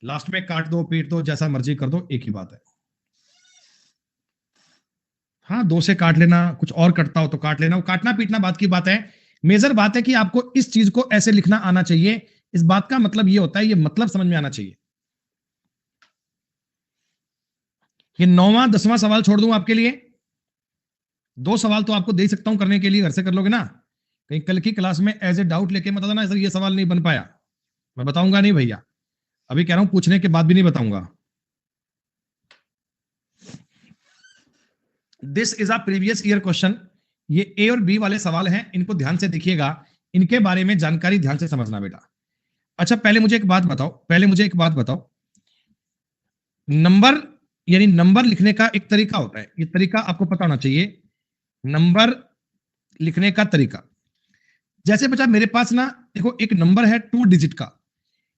लास्ट में काट दो पीट दो, जैसा मर्जी कर दो, एक ही बात है। हाँ 2 से काट लेना, कुछ और कटता हो तो काट लेना, वो काटना पीटना बात की बात है। मेजर बात है कि आपको इस चीज को ऐसे लिखना आना चाहिए। इस बात का मतलब ये होता है, ये मतलब समझ में आना चाहिए। ये 9वां 10वां सवाल छोड़ दूं आपके लिए, 2 सवाल तो आपको दे सकता हूं करने के लिए, घर से कर लोगे ना। कहीं कल की क्लास में एज ए डाउट लेके मत आना सर ये सवाल नहीं बन पाया, मैं बताऊंगा नहीं भैया, अभी कह रहा हूं पूछने के बाद भी नहीं बताऊंगा। This is a previous year question. ये ए और बी वाले सवाल हैं, इनको ध्यान से देखिएगा, इनके बारे में जानकारी ध्यान से समझना बेटा। अच्छा पहले मुझे एक बात बताओ, नंबर यानी नंबर लिखने का एक तरीका होता है, ये तरीका आपको पता होना चाहिए। नंबर लिखने का तरीका, जैसे बच्चा मेरे पास ना देखो एक नंबर है 2 डिजिट का,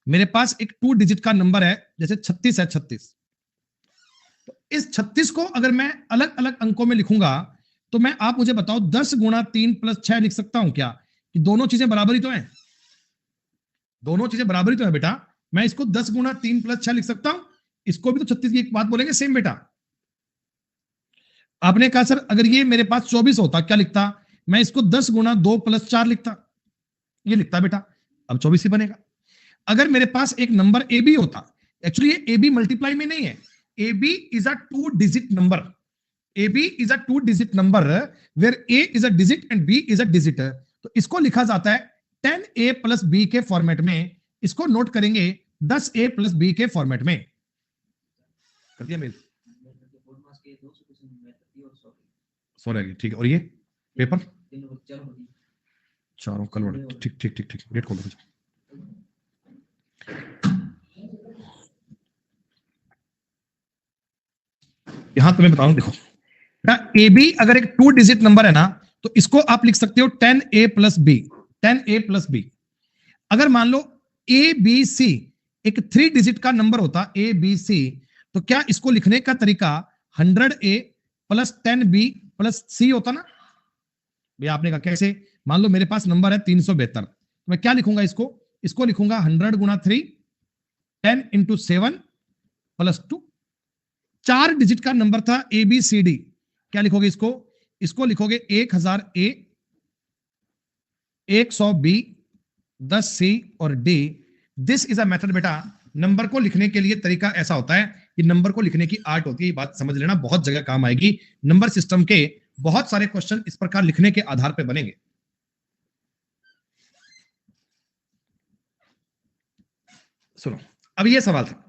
मेरे पास एक 2 डिजिट का नंबर है, जैसे 36 है 36। तो इस 36 को अगर मैं अलग अलग अंकों में लिखूंगा तो मैं, आप मुझे बताओ 10 × 3 + 6 लिख सकता हूं क्या? कि दोनों चीजें बराबर ही तो हैं, दोनों चीजें बराबर ही तो है बेटा। मैं इसको 10 × 3 + 6 लिख सकता हूं, इसको भी तो 36 की एक बात बोलेंगे सेम बेटा। आपने कहा सर अगर ये मेरे पास 24 होता क्या लिखता? मैं इसको 10 × 2 + 4 लिखता, ये लिखता बेटा, अब 24 ही बनेगा। अगर मेरे पास एक नंबर ए बी होता, एक्चुअली ये ए बी मल्टीप्लाई में नहीं है, A B is a 2 digit number, A B is a 2 digit number where A is a digit and B is a digit, तो इसको लिखा जाता है 10a प्लस बी के फॉर्मेट में। इसको नोट करेंगे 10a प्लस बी के फॉर्मेट में। कर दिया मेल? सॉरी, ठीक है। और ये पेपर चारों कल, ठीक ठीक ठीक ठीक, गेट खोलो। यहां तुम्हें बताऊं, देखो ए बी अगर एक 2 डिजिट नंबर है ना, तो इसको आप लिख सकते हो 10a plus B, 10a plus B. अगर मान लो ए बी सी एक 3 डिजिट का नंबर होता, ए बी सी, तो क्या इसको लिखने का तरीका 100a प्लस 10b प्लस सी होता ना? भैया आपने कहा कैसे? मान लो मेरे पास नंबर है 372, तो मैं क्या लिखूंगा इसको लिखूंगा 100 गुना 3, 10 इंटू 7 प्लस 2। 4 डिजिट का नंबर था ए बी सी डी, क्या लिखोगे इसको लिखोगे 1000 ए, 100 बी, 10 सी और D. This is a method बेटा। नंबर को लिखने के लिए तरीका ऐसा होता है कि नंबर को लिखने की आर्ट होती है, ये बात समझ लेना, बहुत जगह काम आएगी। नंबर सिस्टम के बहुत सारे क्वेश्चन इस प्रकार लिखने के आधार पर बनेंगे। सुनो, अब ये सवाल था,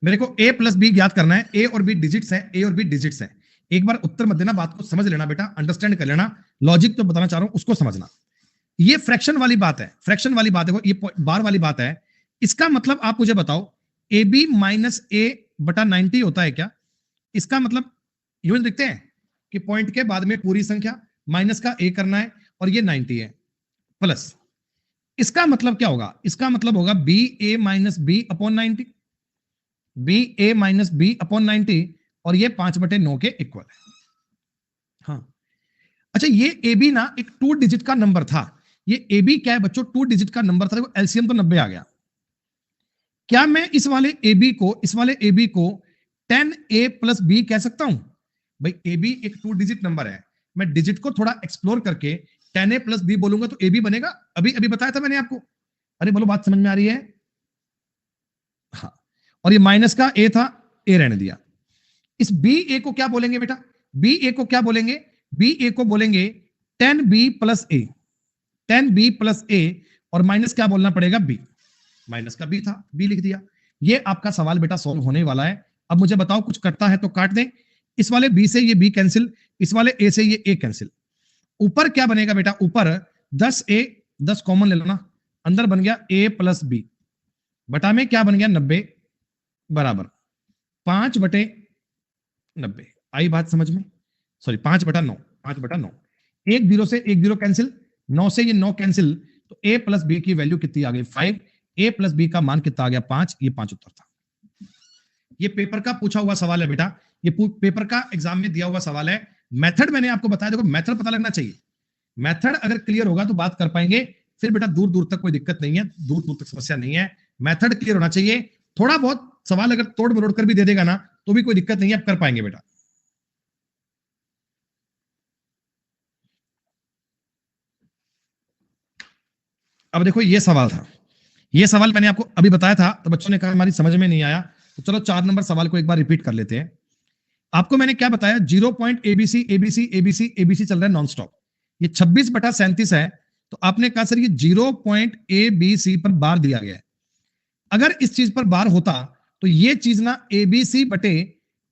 मेरे को a प्लस बी ज्ञात करना है। a और b डिजिट्स हैं, a और b डिजिट्स हैं। एक बार उत्तर मत देना, बात को समझ लेना बेटा, अंडरस्टैंड कर लेना, लॉजिक तो बताना चाह रहा हूं उसको समझना। ये फ्रैक्शन वाली बात है, फ्रैक्शन वाली बात है, ये बार वाली बात है। इसका मतलब आप मुझे बताओ ए बी माइनस ए बटा 90 होता है क्या? इसका मतलब यूं लिखते हैं कि पॉइंट के बाद में पूरी संख्या माइनस का ए करना है और ये 90 है, प्लस इसका मतलब क्या होगा? इसका मतलब होगा बी ए माइनस बी अपॉन 90, बी ए माइनस बी अपॉन 90, और ये 5/9 के इक्वल है। हाँ, अच्छा, ये ए बी ना एक 2 डिजिट का नंबर था। ये ए बी क्या है बच्चों? 2 डिजिट का नंबर था, देखो एलसीएम तो 90 आ गया। क्या मैं इस वाले ए बी को 10a प्लस बी कह सकता हूं? भाई ए बी एक 2 डिजिट नंबर है, मैं डिजिट को थोड़ा एक्सप्लोर करके 10a प्लस बी बोलूंगा तो ए बी बनेगा। अभी बताया था मैंने आपको। अरे बोलो, बात समझ में आ रही है? हाँ, और ये माइनस का ए था, ए रहने दिया। इस बी ए को क्या बोलेंगे बेटा? बी ए को क्या बोलेंगे? बी ए को बोलेंगे 10b प्लस ए, 10b प्लस ए, और माइनस क्या बोलना पड़ेगा? बी। माइनस का बी था, बी लिख दिया। ये आपका सवाल बेटा सॉल्व होने वाला है। अब मुझे बताओ, कुछ कटता है तो काट दें। इस वाले बी से ये बी कैंसिल, इस वाले ए से ये ए कैंसिल। ऊपर क्या बनेगा बेटा? ऊपर 10a, 10 कॉमन ले लो ना, अंदर बन गया a प्लस बी, बटा में क्या बन गया? 90 बराबर 5/90। आई बात समझ में? सॉरी, 5/9, 5/9। एक जीरो से एक जीरो कैंसिल, 9 से ये 9 कैंसिल, तो a प्लस बी की वैल्यू कितनी आ गई? 5। a प्लस बी का मान कितना आ गया? 5। ये 5 उत्तर था। ये पेपर का पूछा हुआ सवाल है बेटा, ये पेपर का एग्जाम में दिया हुआ सवाल है। मेथड मैंने आपको बताया, देखो मेथड पता लगना चाहिए। मेथड अगर क्लियर होगा तो बात कर पाएंगे, फिर बेटा दूर दूर तक कोई दिक्कत नहीं है, दूर दूर तक समस्या नहीं है। मेथड क्लियर होना चाहिए। थोड़ा बहुत सवाल अगर तोड़ मरोड़ कर भी दे देगा ना, तो भी कोई दिक्कत नहीं है, आप कर पाएंगे बेटा। अब देखो, ये सवाल था, ये सवाल मैंने आपको अभी बताया था, तो बच्चों ने कहा हमारी समझ में नहीं आया, तो चलो 4 नंबर सवाल को एक बार रिपीट कर लेते हैं। आपको मैंने क्या बताया? 0 point ABC ABC ABC ABC चल रहा है नॉन स्टॉप। ये 26/37 है, तो आपने कहा सर ये 0 पॉइंट एबीसी पर बार दिया गया है। अगर इस चीज पर बार होता तो ये चीज ना एबीसी बटे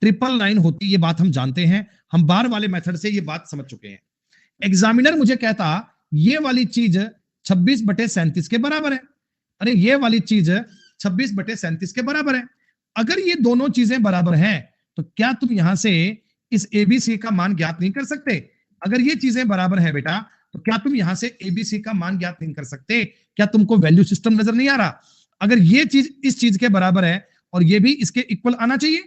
999 होती, ये बात हम जानते हैं, हम बार वाले मेथड से ये बात समझ चुके हैं। एग्जामिनर मुझे कहता ये वाली चीज 26/37 के बराबर है। अरे ये वाली चीज 26/37 के बराबर है। अगर ये दोनों चीजें बराबर हैं, तो क्या तुम यहां से इस एबीसी का मान ज्ञात नहीं कर सकते? अगर ये चीजें बराबर है बेटा, तो क्या तुम यहां से एबीसी का मान ज्ञात नहीं कर सकते? क्या तुमको वैल्यू सिस्टम नजर नहीं आ रहा? अगर ये चीज इस चीज के बराबर है और ये भी इसके इक्वल आना चाहिए,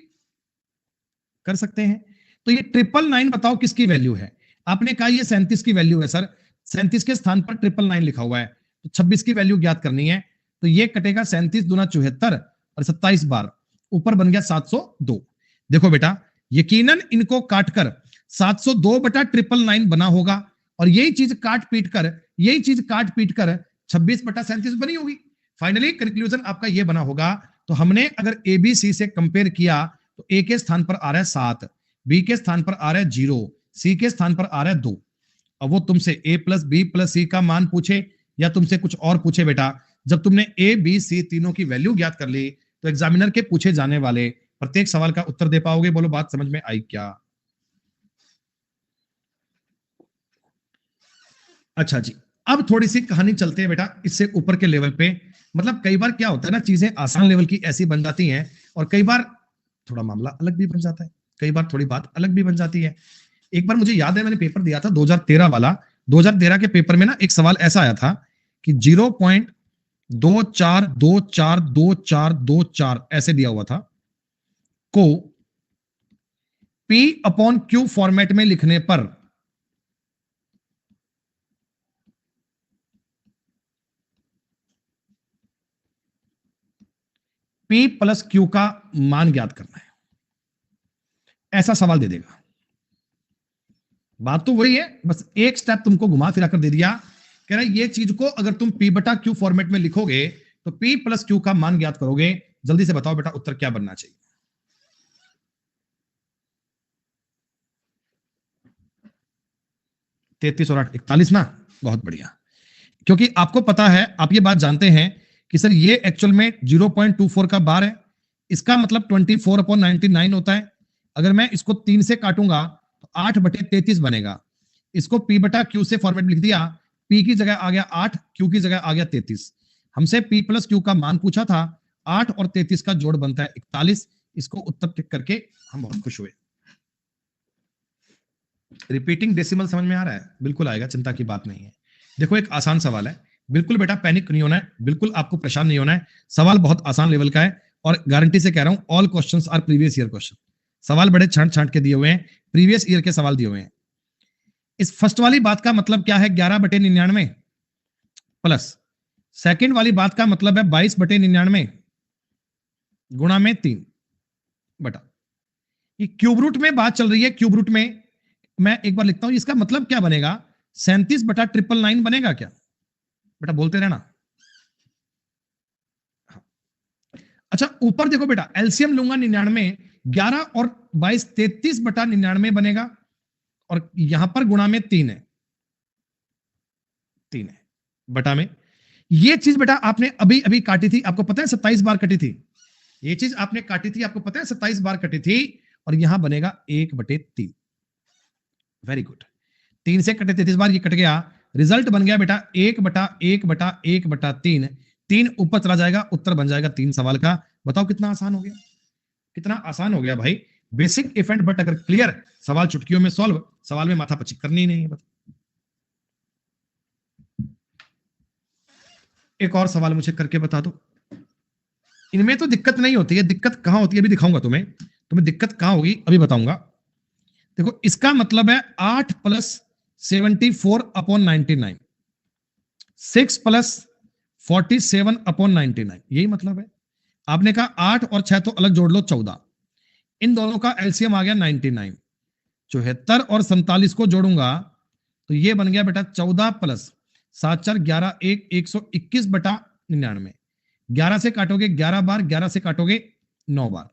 कर सकते हैं। तो ये 999 बताओ किसकी वैल्यू है? आपने कहा ये 37 की वैल्यू है सर, 37 के स्थान पर 999 लिखा हुआ है, तो 26 की वैल्यू ज्ञात करनी है। तो ये कटेगा 37 दूना 74 और 27 बार, ऊपर बन गया 702। देखो बेटा, यकीनन इनको काटकर 702/999 बना होगा, और यही चीज काट पीट कर 26/37 बनी होगी। फाइनली कंक्लूजन आपका ये बना होगा। तो हमने अगर एबीसी से कंपेयर किया तो ए के स्थान पर आ रहा है 7, बी के स्थान पर आ रहा है 0, सी के स्थान पर आ रहा है 2। अब वो तुमसे a प्लस बी प्लस सी का मान पूछे या तुमसे कुछ और पूछे बेटा, जब तुमने ए बी सी तीनों की वैल्यू ज्ञात कर ली तो एग्जामिनर के पूछे जाने वाले प्रत्येक सवाल का उत्तर दे पाओगे। बोलो बात समझ में आई क्या? अच्छा जी, अब थोड़ी सी कहानी चलते हैं बेटा इससे ऊपर के लेवल पे। मतलब कई बार क्या होता है ना, चीजें आसान लेवल की ऐसी बन जाती हैं और कई बार थोड़ा मामला अलग भी बन जाता है, कई बार थोड़ी बात अलग भी बन जाती है। एक बार मुझे याद है मैंने पेपर दिया था 2013 वाला। 2013 के पेपर में ना एक सवाल ऐसा आया था कि 0.24242424 ऐसे दिया हुआ था को P अपॉन Q फॉर्मेट में लिखने पर P प्लस Q का मान ज्ञात करना है, ऐसा सवाल दे देगा। बात तो वही है, बस एक स्टेप तुमको घुमा फिरा कर दे दिया। कह रहा है ये चीज को अगर तुम P बटा Q फॉर्मेट में लिखोगे तो P प्लस Q का मान ज्ञात करोगे। जल्दी से बताओ बेटा उत्तर क्या बनना चाहिए? 33 और 8 41 ना, बहुत बढ़िया। क्योंकि आपको पता है, आप ये बात जानते हैं कि सर ये एक्चुअल में 0.24 का बार है, इसका मतलब 24/99 होता है। अगर मैं इसको 3 से काटूंगा तो 8/33 बनेगा। इसको P बटा Q से फॉर्मेट में लिख दिया, P की जगह आ गया 8, Q की जगह आ गया 33। हमसे P प्लस Q का मान पूछा था, 8 और 33 का जोड़ बनता है 41। इसको उत्तर टिक करके हम बहुत खुश हुए। रिपीटिंग डेसिमल समझ में आ रहा है? बिल्कुल आएगा, चिंता की बात नहीं है। देखो एक आसान सवाल है, बिल्कुल बेटा पैनिक नहीं होना है, बिल्कुल आपको परेशान नहीं होना है। सवाल बहुत आसान लेवल का है और गारंटी से कह रहा हूं all questions our previous year question. सवाल बड़े छांट छांट के दिए हुए हैं, प्रीवियस ईयर के सवाल दिए हुए हैं। इस फर्स्ट वाली बात का मतलब क्या है? 11/99 प्लस सेकेंड वाली बात का मतलब है 22/99 गुणा में 3 बटा, ये क्यूब रूट में बात चल रही है। क्यूब रूट में मैं एक बार लिखता हूं, इसका मतलब क्या बनेगा? 37/999 बनेगा क्या? बेटा बोलते रहना। हाँ। अच्छा ऊपर देखो बेटा, एलसीएम लूंगा 99, 11 और 22 33/99 बनेगा और यहां पर गुणा में 3 है, 3 है बटा में। ये चीज बेटा आपने अभी अभी काटी थी, आपको पता है 27 बार कटी थी। ये चीज आपने काटी थी, आपको पता है 27 बार कटी थी और यहां बनेगा 1/3। Very good. 3 से कटे 33 बार, ये कट गया, रिजल्ट बन गया बेटा 1/1/1/3। 3 ऊपर चला जाएगा, उत्तर बन जाएगा 3 सवाल का। बताओ कितना आसान हो गया, कितना आसान हो गया भाई। बेसिक इफ एंड बट अगर क्लियर, सवाल चुटकियों में सॉल्व, सवाल में माथा पच्ची करनी ही नहीं है। बता एक और सवाल मुझे करके बता दो। इनमें तो दिक्कत नहीं होती है, दिक्कत कहां होती है अभी दिखाऊंगा तुम्हें। तुम्हें दिक्कत कहां होगी अभी बताऊंगा। देखो इसका मतलब है 8 प्लस 74/99, 6 प्लस 47/99, यही मतलब है। आपने कहा 8 और 6 तो अलग जोड़ लो 14, इन दोनों का एलसीएम आ गया 99। 74 और 47 को जोड़ूंगा तो ये बन गया बेटा 14 प्लस 7 4 11 1 121/99। 11 से काटोगे 11 बार, 11 से काटोगे 9 बार,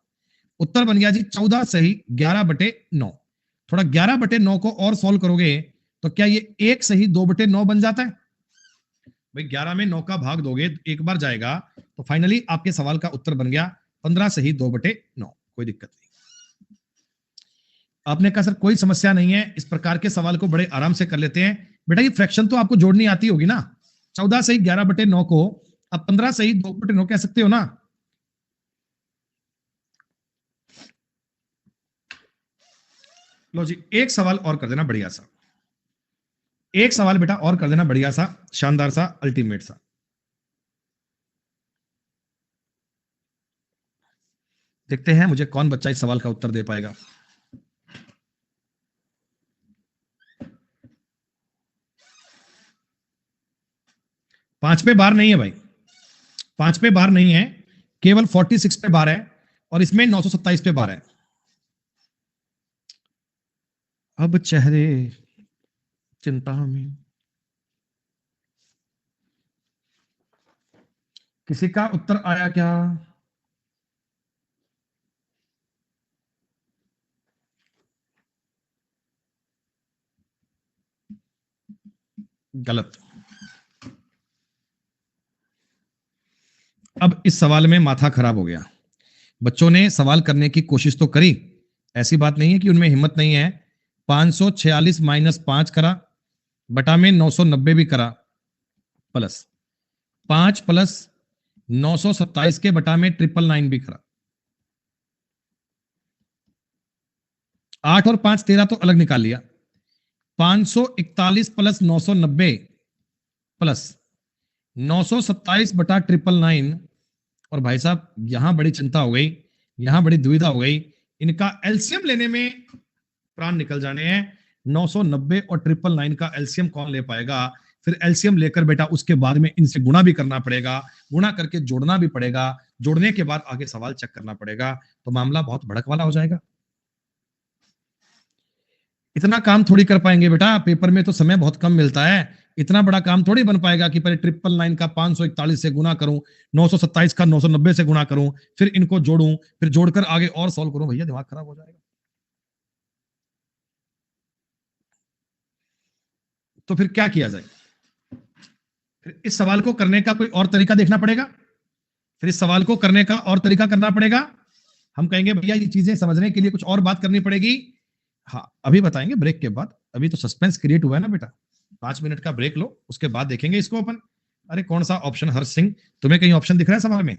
उत्तर बन गया जी 14 सही 11/9। थोड़ा 11/9 को और सॉल्व करोगे तो क्या ये 1 सही 2/9 बन जाता है? भाई 11 में 9 का भाग दोगे तो एक बार जाएगा, तो फाइनली आपके सवाल का उत्तर बन गया 15 सही 2/9। कोई दिक्कत नहीं। आपने कहा सर कोई समस्या नहीं है, इस प्रकार के सवाल को बड़े आराम से कर लेते हैं। बेटा ये फ्रैक्शन तो आपको जोड़नी आती होगी ना। 14 सही 11/9 को अब 15 सही 2/9 कह सकते हो ना। लो जी एक सवाल और कर देना बढ़िया सा, एक सवाल बेटा और कर देना बढ़िया सा, शानदार सा, अल्टीमेट सा। देखते हैं मुझे कौन बच्चा इस सवाल का उत्तर दे पाएगा। पांच पे बार नहीं है भाई, पांच पे बार नहीं है, केवल 46 पे बार है और इसमें 927 पे बार है। अब चेहरे चिंता में, किसी का उत्तर आया क्या? गलत। अब इस सवाल में माथा खराब हो गया। बच्चों ने सवाल करने की कोशिश तो करी, ऐसी बात नहीं है कि उनमें हिम्मत नहीं है। 546 माइनस 5 करा, बटा में 990 भी करा, प्लस 5 प्लस 927 के बटा में 999 भी करा। 8 और 5 13 तो अलग निकाल लिया। 541 प्लस 990 प्लस 927 बटा 999। और भाई साहब यहां बड़ी चिंता हो गई, यहां बड़ी दुविधा हो गई। इनका एलसीएम लेने में प्राण निकल जाने हैं। 990 और 999 का एलसीएम कौन ले पाएगा? फिर एलसीएम लेकर बेटा उसके बाद में इनसे गुणा भी करना पड़ेगा, गुणा करके जोड़ना भी पड़ेगा, जोड़ने के बाद आगे सवाल चेक करना पड़ेगा। तो मामला बहुत भड़क वाला हो जाएगा। इतना काम थोड़ी कर पाएंगे बेटा, पेपर में तो समय बहुत कम मिलता है। इतना बड़ा काम थोड़ी बन पाएगा कि पहले 999 का 541 से गुना करूं, 927 का 990 से गुना करूं, फिर इनको जोड़ूं, फिर जोड़कर आगे और सॉल्व करूं। भैया दिमाग खराब हो जाएगा। तो फिर क्या किया जाए? फिर इस सवाल को करने का कोई और तरीका देखना पड़ेगा। फिर इस सवाल को करने का और तरीका करना पड़ेगा। हम कहेंगे भैया ये चीजें समझने के लिए कुछ और बात करनी पड़ेगी। हाँ अभी बताएंगे ब्रेक के बाद। अभी तो सस्पेंस क्रिएट हुआ है ना बेटा। 5 मिनट का ब्रेक लो, उसके बाद देखेंगे इसको अपन। अरे कौन सा ऑप्शन? हर्ष सिंह, तुम्हें कहीं ऑप्शन दिख रहा है सवाल में?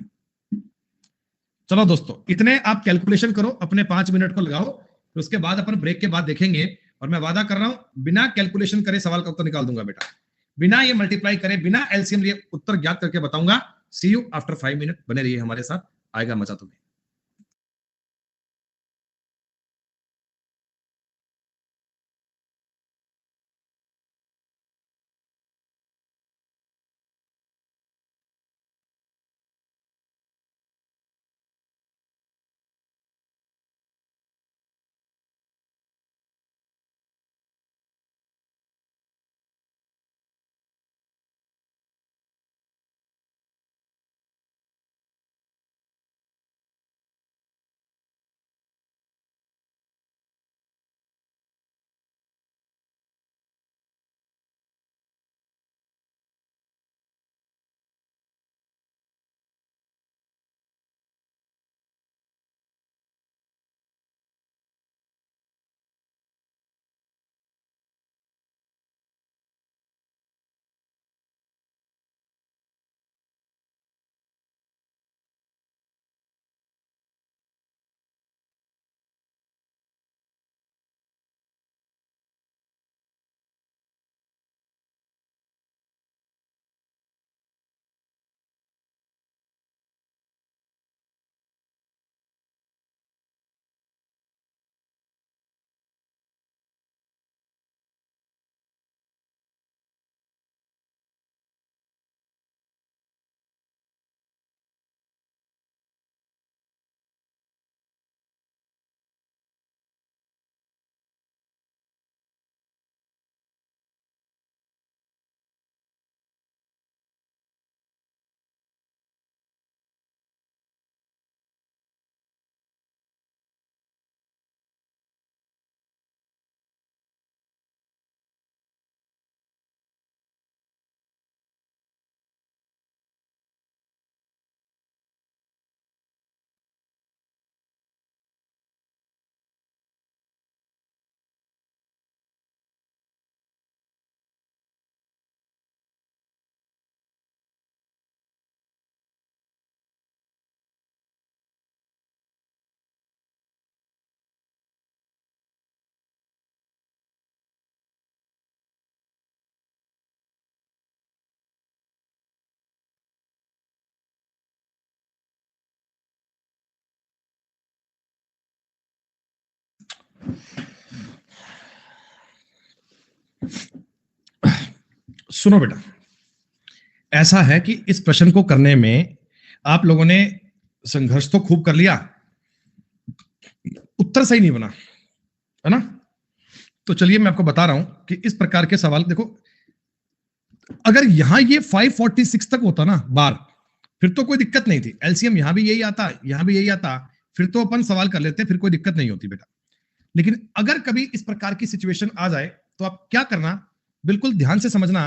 चलो दोस्तों, इतने आप कैलकुलेशन करो, अपने 5 मिनट को लगाओ, फिर उसके बाद अपन ब्रेक के बाद देखेंगे। और मैं वादा कर रहा हूं बिना कैलकुलेशन करे सवाल का उत्तर निकाल दूंगा बेटा, बिना ये मल्टीप्लाई करे, बिना एलसीएम लिए उत्तर ज्ञात करके बताऊंगा। सी यू आफ्टर 5 मिनट। बने रहिए हमारे साथ, आएगा मजा तुम्हें। सुनो बेटा, ऐसा है कि इस प्रश्न को करने में आप लोगों ने संघर्ष तो खूब कर लिया, उत्तर सही नहीं बना, है ना? तो चलिए मैं आपको बता रहा हूं कि इस प्रकार के सवाल देखो, अगर यहां ये 546 तक होता ना बार, फिर तो कोई दिक्कत नहीं थी। एलसीएम यहां भी यही आता, यहां भी यही आता, फिर तो अपन सवाल कर लेते, फिर कोई दिक्कत नहीं होती बेटा। लेकिन अगर कभी इस प्रकार की सिचुएशन आ जाए तो आप क्या करना, बिल्कुल ध्यान से समझना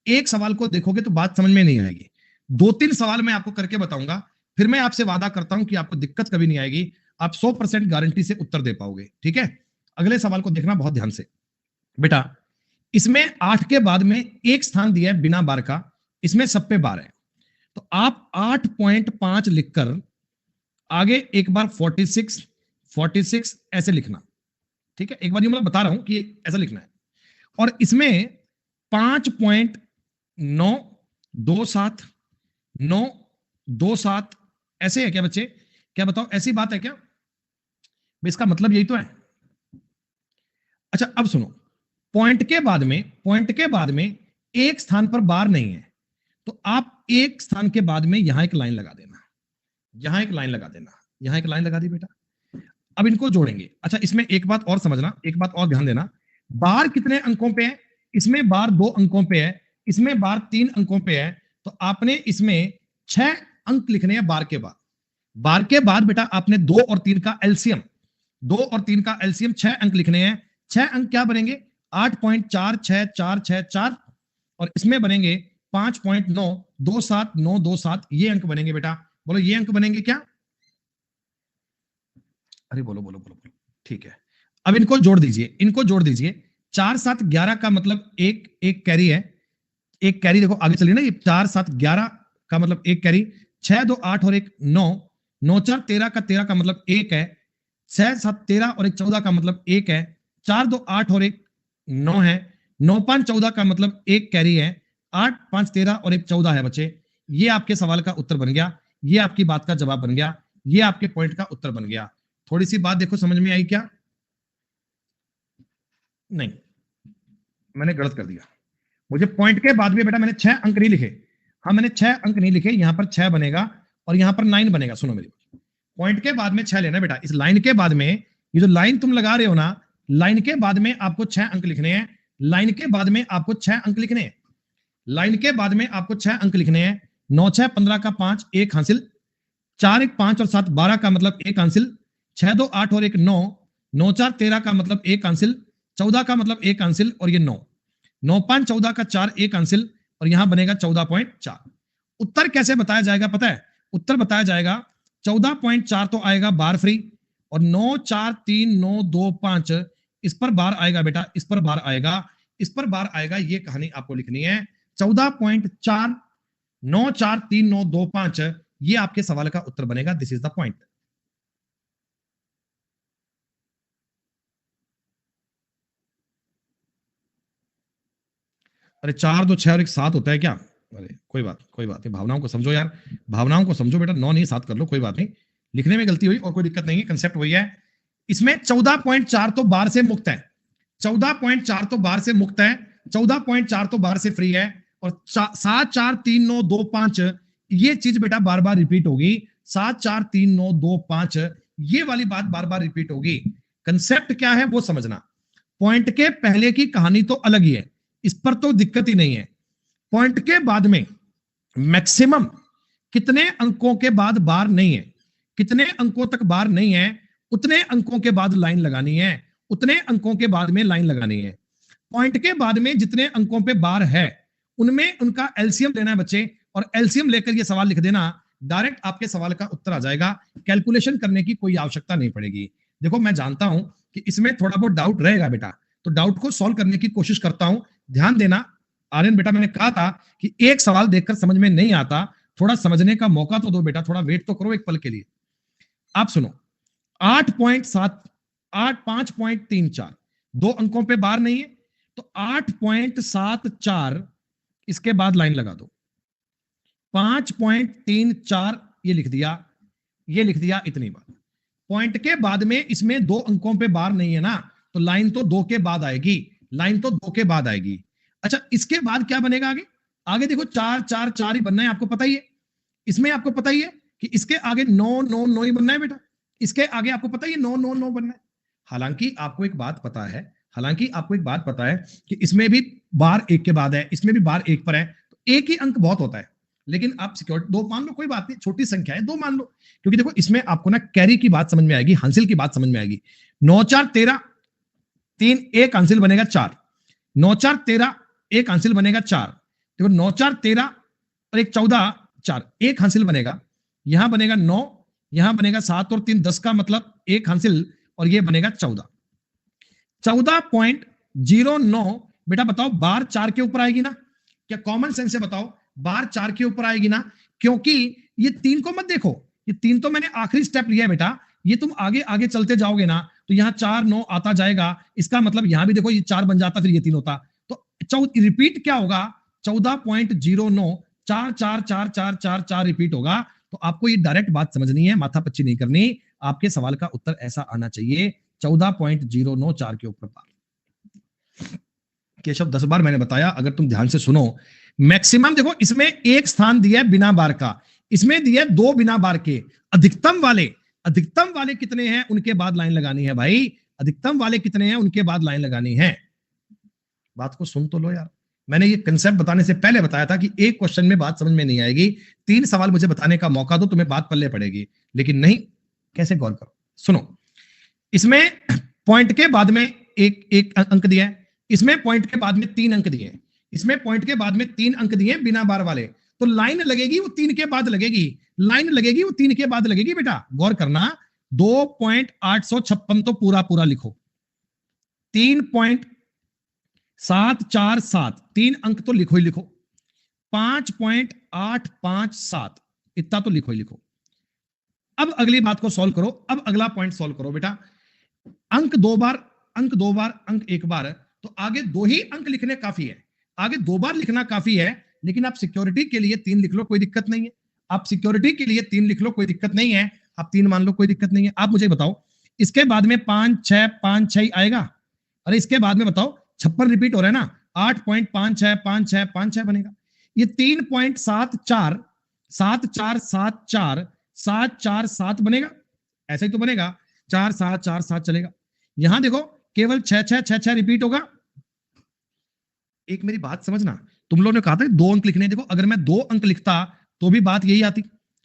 एक सवाल को देखोगे तो बात समझ में नहीं आएगी। 2-3 सवाल मैं आपको करके बताऊंगा, फिर मैं आपसे वादा करता हूं कि आपको दिक्कत कभी नहीं आएगी, आप 100% गारंटी से उत्तर दे पाओगे। ठीक है, अगले सवाल को देखना बहुत ध्यान से बेटा। इसमें 8 के बाद में एक स्थान दिया है बिना बार का, इसमें सब पे बार है, तो आप 8.5 लिखकर आगे एक बार 46 ऐसे लिखना। ठीक है, एक बार ये मैं बता रहा हूं कि ऐसा लिखना है। और इसमें 5.927 ऐसे है क्या बच्चे? क्या बताओ, ऐसी बात है क्या? इसका मतलब यही तो है। अच्छा अब सुनो, पॉइंट के बाद में एक स्थान पर बार नहीं है, तो आप एक स्थान के बाद में यहां एक लाइन लगा देना, यहां एक लाइन लगा देना, यहां एक लाइन लगा दी बेटा। अब इनको जोड़ेंगे। अच्छा इसमें एक बात और समझना, एक बात और ध्यान देना, बार कितने अंकों पे है? इसमें बार 2 अंकों पे है, इसमें बार 3 अंकों पे है, तो आपने इसमें 6 अंक लिखने हैं बार के बाद। बार के बाद बेटा आपने 2 और 3 का एलसीएम, 2 और 3 का एलसीएम 6 अंक लिखने हैं। 6 अंक क्या बनेंगे? 8.46464 और इसमें बनेंगे 5.927927, ये अंक बनेंगे बेटा। बोलो ये अंक बनेंगे क्या? अरे बोलो बोलो बोलो बोलो। ठीक है, अब इनको जोड़ दीजिए, इनको जोड़ दीजिए। 4 7 11 का मतलब एक कैरी है, एक कैरी देखो आगे चलिए ना, ये 4 7 11 का मतलब एक कैरी, 6 2 8 और 1 9, 9 4 13 का 13 का मतलब एक है, 6 7 13 और 1 14 का मतलब एक है, 4 2 8 और 1 9 है, 9 5 14 का मतलब एक कैरी है, 8 5 13 और 1 14 है बच्चे। ये आपके सवाल का उत्तर बन गया, ये आपकी बात का जवाब बन गया, ये आपके पॉइंट का उत्तर बन गया। थोड़ी सी बात देखो समझ में आई क्या? नहीं, मैंने गलत कर दिया। मुझे पॉइंट के बाद भी बेटा मैंने 6 अंक नहीं लिखे। हाँ मैंने 6 अंक नहीं लिखे, यहां पर 6 बनेगा और यहां पर 9 बनेगा। सुनो मेरी बात, पॉइंट के बाद में 6 लेना बेटा। इस लाइन के बाद में, ये जो लाइन तुम लगा रहे हो ना, लाइन के बाद में आपको 6 अंक लिखने हैं, लाइन के बाद में आपको 6 अंक लिखने हैं, लाइन के बाद में आपको 6 अंक लिखने हैं। 9 6 15 का 5 एक हासिल, 4 1 5 और 7 12 का मतलब एक हासिल, 6 2 8 और 1 9, 9 4 13 का मतलब एक हासिल, 14 का मतलब एक हासिल और ये 9, 9 5 14 का 4 एक हासिल और यहां बनेगा 14.4। उत्तर कैसे बताया जाएगा पता है? उत्तर बताया जाएगा 14.4 तो आएगा बार फ्री, और 9 4 3 9 2 5 इस पर बार आएगा बेटा, इस पर बार आएगा, इस पर बार आएगा। ये कहानी आपको लिखनी है 14.4 9 4 3 9 2 5, ये आपके सवाल का उत्तर बनेगा। This is the point. अरे 4 2 6 और 1 7 होता है क्या? अरे कोई बात नहीं, भावनाओं को समझो यार, भावनाओं को समझो बेटा। 9 नहीं 7 कर लो, कोई बात नहीं, लिखने में गलती हुई और कोई दिक्कत नहीं है, कंसेप्ट वही है। इसमें 14.4 तो बार से मुक्त है, 14.4 तो बार से मुक्त है, 14.4 तो बार से फ्री है, और 7 4 3 9 2 5 ये चीज बेटा बार बार रिपीट होगी। 7 4 3 9 2 5 ये वाली बात बार बार रिपीट होगी। कंसेप्ट क्या है वो समझना। पॉइंट के पहले की कहानी तो अलग ही है, इस पर तो दिक्कत ही नहीं है। पॉइंट के बाद में मैक्सिमम कितने अंकों के बाद बार नहीं है, कितने अंकों तक बार नहीं है, उतने अंकों के बाद लाइन लगानी है, उतने अंकों के बाद में लाइन लगानी है। पॉइंट के बाद में जितने अंकों पे बार है उनमें उनका एलसीएम लेना है बच्चे, और एलसीएम लेकर ये सवाल लिख देना, डायरेक्ट आपके सवाल का उत्तर आ जाएगा। कैलकुलेशन करने की कोई आवश्यकता नहीं पड़ेगी। देखो मैं जानता हूं कि इसमें थोड़ा बहुत डाउट रहेगा बेटा, तो डाउट को सॉल्व करने की कोशिश करता हूं। ध्यान देना आर्यन बेटा, मैंने कहा था कि एक सवाल देखकर समझ में नहीं आता, थोड़ा समझने का मौका तो दो बेटा, थोड़ा वेट तो करो एक पल के लिए। आप सुनो, 8.7 5.34 दो अंकों पे बार नहीं है, तो 8.74 इसके बाद लाइन लगा दो, 5.34 ये लिख दिया, ये लिख दिया इतनी बार। पॉइंट के बाद में इसमें 2 अंकों पे बार नहीं है ना, तो लाइन तो 2 के बाद आएगी, लाइन तो 2 के बाद आएगी। अच्छा इसके बाद क्या बनेगा आगे? आगे देखो 4 4 4 ही बनना है, आपको पता ही है। इसमें आपको पता ही है कि इसके आगे 9 9 9 ही बनना है बेटा, इसके आगे आपको पता ही है 9 9 9 बनना है। हालांकि आपको एक बात पता है, हालांकि आपको एक बात पता है कि इसमें भी बार 1 के बाद है, इसमें भी बार 1 पर है, तो एक ही अंक बहुत होता है। लेकिन आप सिक्योरिटी 2 मान लो, कोई बात नहीं, छोटी संख्या है 2 मान लो, क्योंकि देखो इसमें आपको ना कैरी की बात समझ में आएगी, हासिल की बात समझ में आएगी। 9 4 13 3 एक हासिल बनेगा 4, 9 4 13 एक हासिल बनेगा 4, देखो 9 4 13 और एक 14 4, एक हासिल बनेगा, यहां बनेगा 9, यहां बनेगा 7 और 3 10 का मतलब एक हासिल, और ये बनेगा 14। 14.09। बेटा बताओ बार 4 के ऊपर आएगी ना? क्या कॉमन सेंस से बताओ, बार 4 के ऊपर आएगी ना? क्योंकि ये 3 को मत देखो, ये 3 तो मैंने आखिरी स्टेप लिया है बेटा, ये तुम आगे आगे चलते जाओगे ना तो यहाँ 4 9 आता जाएगा, इसका मतलब यहां भी देखो ये 4 बन जाता, फिर ये 3 होता, तो रिपीट क्या होगा? 14.09, 4 4 4 4 4 4 रिपीट होगा। तो आपको ये डायरेक्ट बात समझनी है, माथा पच्ची नहीं करनी। आपके सवाल का उत्तर ऐसा आना चाहिए, 14.09 4 के ऊपर बार। केशव 10 बार मैंने बताया, अगर तुम ध्यान से सुनो, मैक्सिमम देखो इसमें एक स्थान दिया है बिना बार का, इसमें दिया है 2 बिना बार के। अधिकतम वाले कितने हैं उनके बाद लाइन लगानी है भाई, अधिकतम वाले कितने हैं उनके बाद लाइन लगानी है। बात को सुन तो लो यार, मैंने ये कंसेप्ट बताने से पहले बताया था कि एक क्वेश्चन में बात समझ में नहीं आएगी, 3 सवाल मुझे बताने का मौका दो, तुम्हें बात पल्ले पड़ेगी। लेकिन नहीं, कैसे गौर करो, सुनो। इसमें पॉइंट के बाद में एक एक अंक दिया है, इसमें पॉइंट के बाद में 3 अंक दिए हैं, इसमें पॉइंट के बाद में 3 अंक दिए बिना बार वाले, तो लाइन लगेगी वो 3 के बाद लगेगी, लाइन लगेगी वो 3 के बाद लगेगी। बेटा गौर करना, 2.856 तो पूरा पूरा लिखो, 3.747, 3 अंक तो लिखो ही लिखो, 5.857 इतना तो लिखो ही लिखो। अब अगली बात को सॉल्व करो, अब अगला पॉइंट सॉल्व करो बेटा। अंक 2 बार, अंक 2 बार, अंक 1 बार, तो आगे 2 ही अंक लिखने काफी है, आगे 2 बार लिखना काफी है। लेकिन आप सिक्योरिटी के लिए 3 लिख लो, कोई दिक्कत नहीं है। आप सिक्योरिटी के लिए 3 लिख लो, कोई दिक्कत नहीं है। आप 3 मान लो, कोई दिक्कत नहीं है। आप मुझे बताओ इसके बाद में 5 6 आएगा? अरे इसके बाद में बताओ 56 रिपीट हो रहा है ना, 8.565656 बनेगा। ये 3.74 7474 747 बनेगा, ऐसा ही तो बनेगा, 4 7 4 7 चलेगा। यहां देखो केवल 6 6 6 6 रिपीट होगा। एक मेरी बात समझना, तुम लोगों ने कहा था 2 अंक लिखने, देखो अगर मैं 2 अंक लिखता तो भी बात यही आती,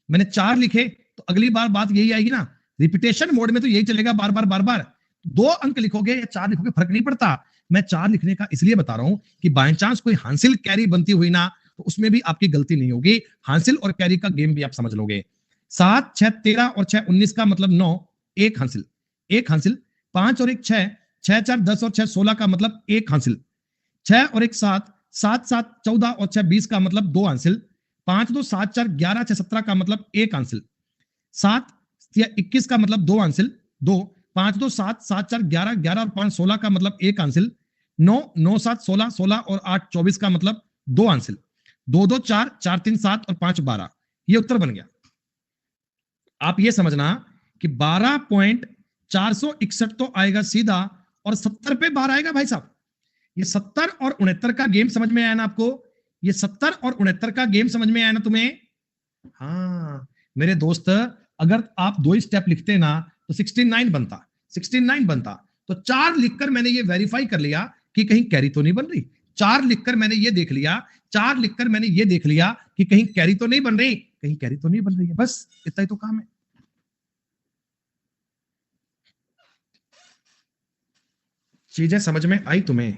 मैंने 4 लिखे तो अगली बार बात यही आएगी ना। रिपीटेशन मोड में तो यही चलेगा, बार बार बार बार। 2 अंक लिखोगे या 4 लिखोगे फर्क नहीं पड़ता। मैं 4 लिखने का इसलिए बता रहा हूं कि बाय चांस कोई हासिल कैरी बनती हुई ना, तो उसमें भी आपकी गलती नहीं होगी, हासिल और कैरी का गेम भी आप समझ लोगे। 7 6 13 और 6 19 का मतलब 9, एक हासिल, एक हासिल। 5 और 1 6, 6 4 10 और 6 16 का मतलब एक हासिल। 6 और 1 7, 7 7 14 और 6 20 का मतलब 2 हासिल। 5 2 7 4 11 6 17 का मतलब एक हासिल। 7 या 21 का मतलब 2 हासिल, 2। 5 2 7 7 4 11 11 और 5 16 का मतलब एक हासिल। 9 9 7 16 16 और 8 24 का मतलब 2 हासिल। 2 2 4 4 3 7 और 5 12, ये उत्तर बन गया। आप ये समझना कि 12.461 तो आएगा सीधा, और 70 पे 12 आएगा भाई साहब। ये 70 और 69 का गेम समझ में आया ना आपको? ये 70 और 69 का गेम समझ में आया ना तुम्हें? हाँ मेरे दोस्त, अगर आप 2 स्टेप लिखते ना तो 69 बनता, 69 बनता। तो 4 लिखकर मैंने ये वेरीफाई कर लिया कि कहीं कैरी तो नहीं बन रही। 4 लिखकर मैंने ये देख लिया, 4 लिखकर मैंने ये देख लिया कि कहीं कैरी तो नहीं बन रही, कहीं कैरी तो नहीं बन रही है। बस इतना ही तो काम है। चीजें समझ में आई तुम्हें?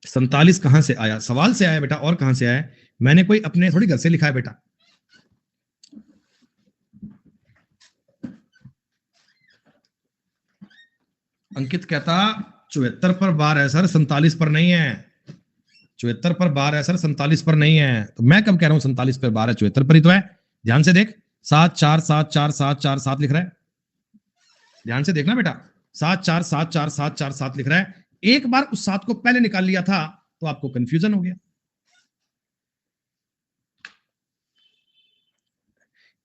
47 कहां से आया? सवाल से आया बेटा, और कहां से आया? मैंने कोई अपने थोड़ी घर से लिखा है बेटा। अंकित कहता 74 पर बार है सर, 47 पर नहीं है। 74 पर बार है सर, 47 पर नहीं है। तो मैं कब कह रहा हूं 47 पर बार है? 74 पर ही तो है। ध्यान से देख, 7 4 7 4 7 4 7 लिख रहा है, ध्यान से देखना बेटा, 7 4 7 4 7 4 7 लिख रहा है। एक बार उस 7 को पहले निकाल लिया था तो आपको कंफ्यूजन हो गया।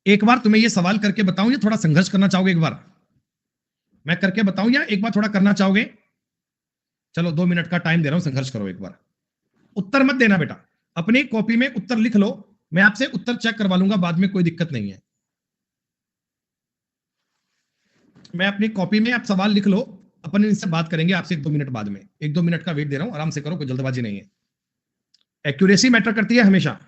एक बार तुम्हें ये सवाल करके बताऊं या थोड़ा संघर्ष करना चाहोगे? एक बार मैं करके बताऊं या एक बार थोड़ा करना चाहोगे? चलो 2 मिनट का टाइम दे रहा हूं, संघर्ष करो एक बार। उत्तर मत देना बेटा, अपनी कॉपी में उत्तर लिख लो, मैं आपसे उत्तर चेक करवा लूंगा बाद में, कोई दिक्कत नहीं है। मैं अपनी कॉपी में, आप सवाल लिख लो, अपन इनसे बात करेंगे आपसे 1 2 मिनट बाद में। 1 2 मिनट का वेट दे रहा हूं, आराम से करो, कोई जल्दबाजी नहीं है। एक्यूरेसी मैटर करती है हमेशा।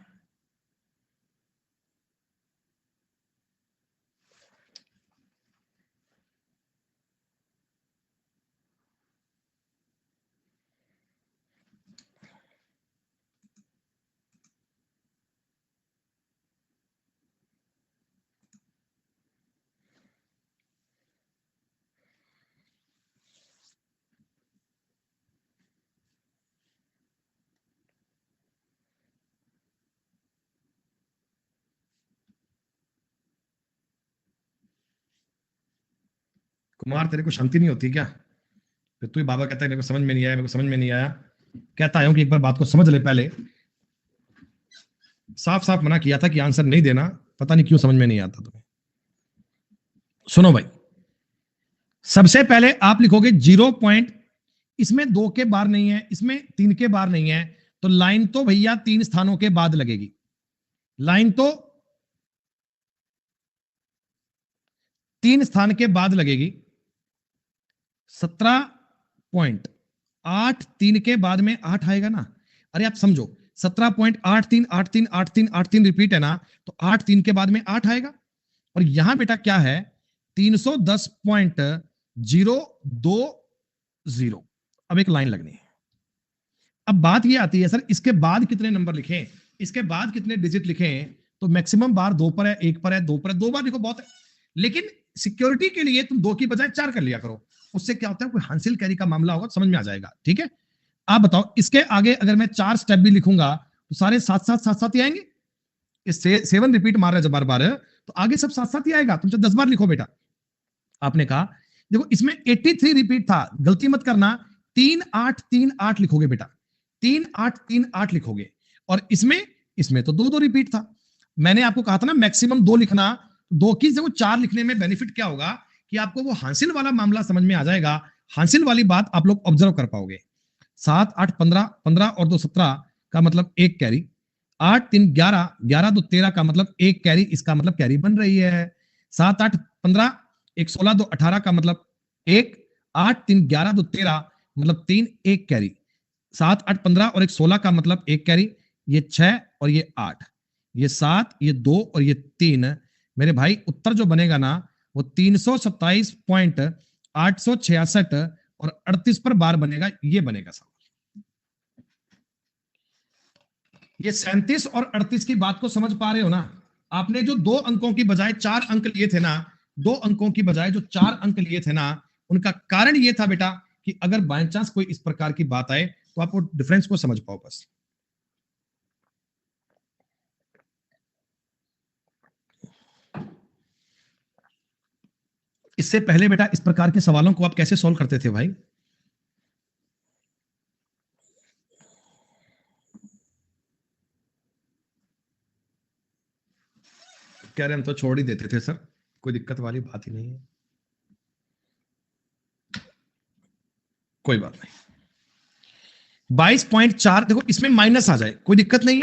कुमार तेरे को शांति नहीं होती क्या? फिर तू ही बाबा कहता है मेरे को समझ में नहीं आया, मेरे को समझ में नहीं आया। कहता हूं कि एक बार बात को समझ ले। पहले साफ साफ मना किया था कि आंसर नहीं देना, पता नहीं क्यों समझ में नहीं आता तुम्हें। सुनो भाई, सबसे पहले आप लिखोगे 0 पॉइंट, इसमें 2 के बार नहीं है, इसमें 3 के बार नहीं है, तो लाइन तो भैया 3 स्थानों के बाद लगेगी। लाइन तो 3 स्थान के बाद लगेगी। 17.83 के बाद में 8 आएगा ना। अरे आप समझो, 17.83838383 रिपीट है ना, तो 8 3 के बाद में 8 आएगा। और यहां बेटा क्या है, 310.020। अब एक लाइन लगनी है। अब बात ये आती है, सर इसके बाद कितने नंबर लिखें, इसके बाद कितने डिजिट लिखें? तो मैक्सिमम बार 2 पर है, 1 पर है, 2 पर है, 2 बार लिखो बहुत है। लेकिन सिक्योरिटी के लिए तुम 2 की बजाय 4 कर लिया करो। उससे क्या होता है, कोई हासिल कैरी का मामला होगा तो समझ में आ जाएगा। ठीक है, आप बताओ इसके आगे अगर मैं 4 स्टेप भी लिखूंगा तो सारे साथ साथ ही आएंगे। इस 7 रिपीट मार रहे बार बार, तो आगे सब साथ साथ ही आएगा। तुम 10 बार लिखो बेटा। आपने कहा देखो इसमें 83 रिपीट था, गलती मत करना, 3838 लिखोगे बेटा, 3838 लिखोगे। और इसमें तो 2 रिपीट था। मैंने आपको कहा था ना मैक्सिमम 2 लिखना। 2 की जगह 4 लिखने में बेनिफिट क्या होगा कि आपको वो हासिल वाला मामला समझ में आ जाएगा, हासिल वाली बात आप लोग ऑब्जर्व कर पाओगे। 7 8 15, 15 और 2 17 का मतलब 1 कैरी। 8 3 11, 11 2 13 का मतलब 1 कैरी, इसका मतलब कैरी बन रही है। 7 8 15, 1 16 2 18 का मतलब 1, 8 3 11 2 13 मतलब 3, 1 कैरी। 7 8 15 और 1 16 का मतलब 1 कैरी। ये 6 और ये 8, ये 7, ये 2 और ये 3। मेरे भाई उत्तर जो बनेगा ना वो 327.866 और 38 पर बार बनेगा, ये बनेगा सवाल। ये 37 और 38 की बात को समझ पा रहे हो ना? आपने जो 2 अंकों की बजाय 4 अंक लिए थे ना, 2 अंकों की बजाय जो 4 अंक लिए थे ना, उनका कारण ये था बेटा कि अगर बाय चांस कोई इस प्रकार की बात आए तो आप वो डिफरेंस को समझ पाओ बस। इससे पहले बेटा इस प्रकार के सवालों को आप कैसे सॉल्व करते थे भाई? कह रहे हम तो छोड़ ही देते थे सर, कोई दिक्कत वाली बात ही नहीं है। कोई बात नहीं। 22.4 देखो इसमें माइनस आ जाए कोई दिक्कत नहीं है,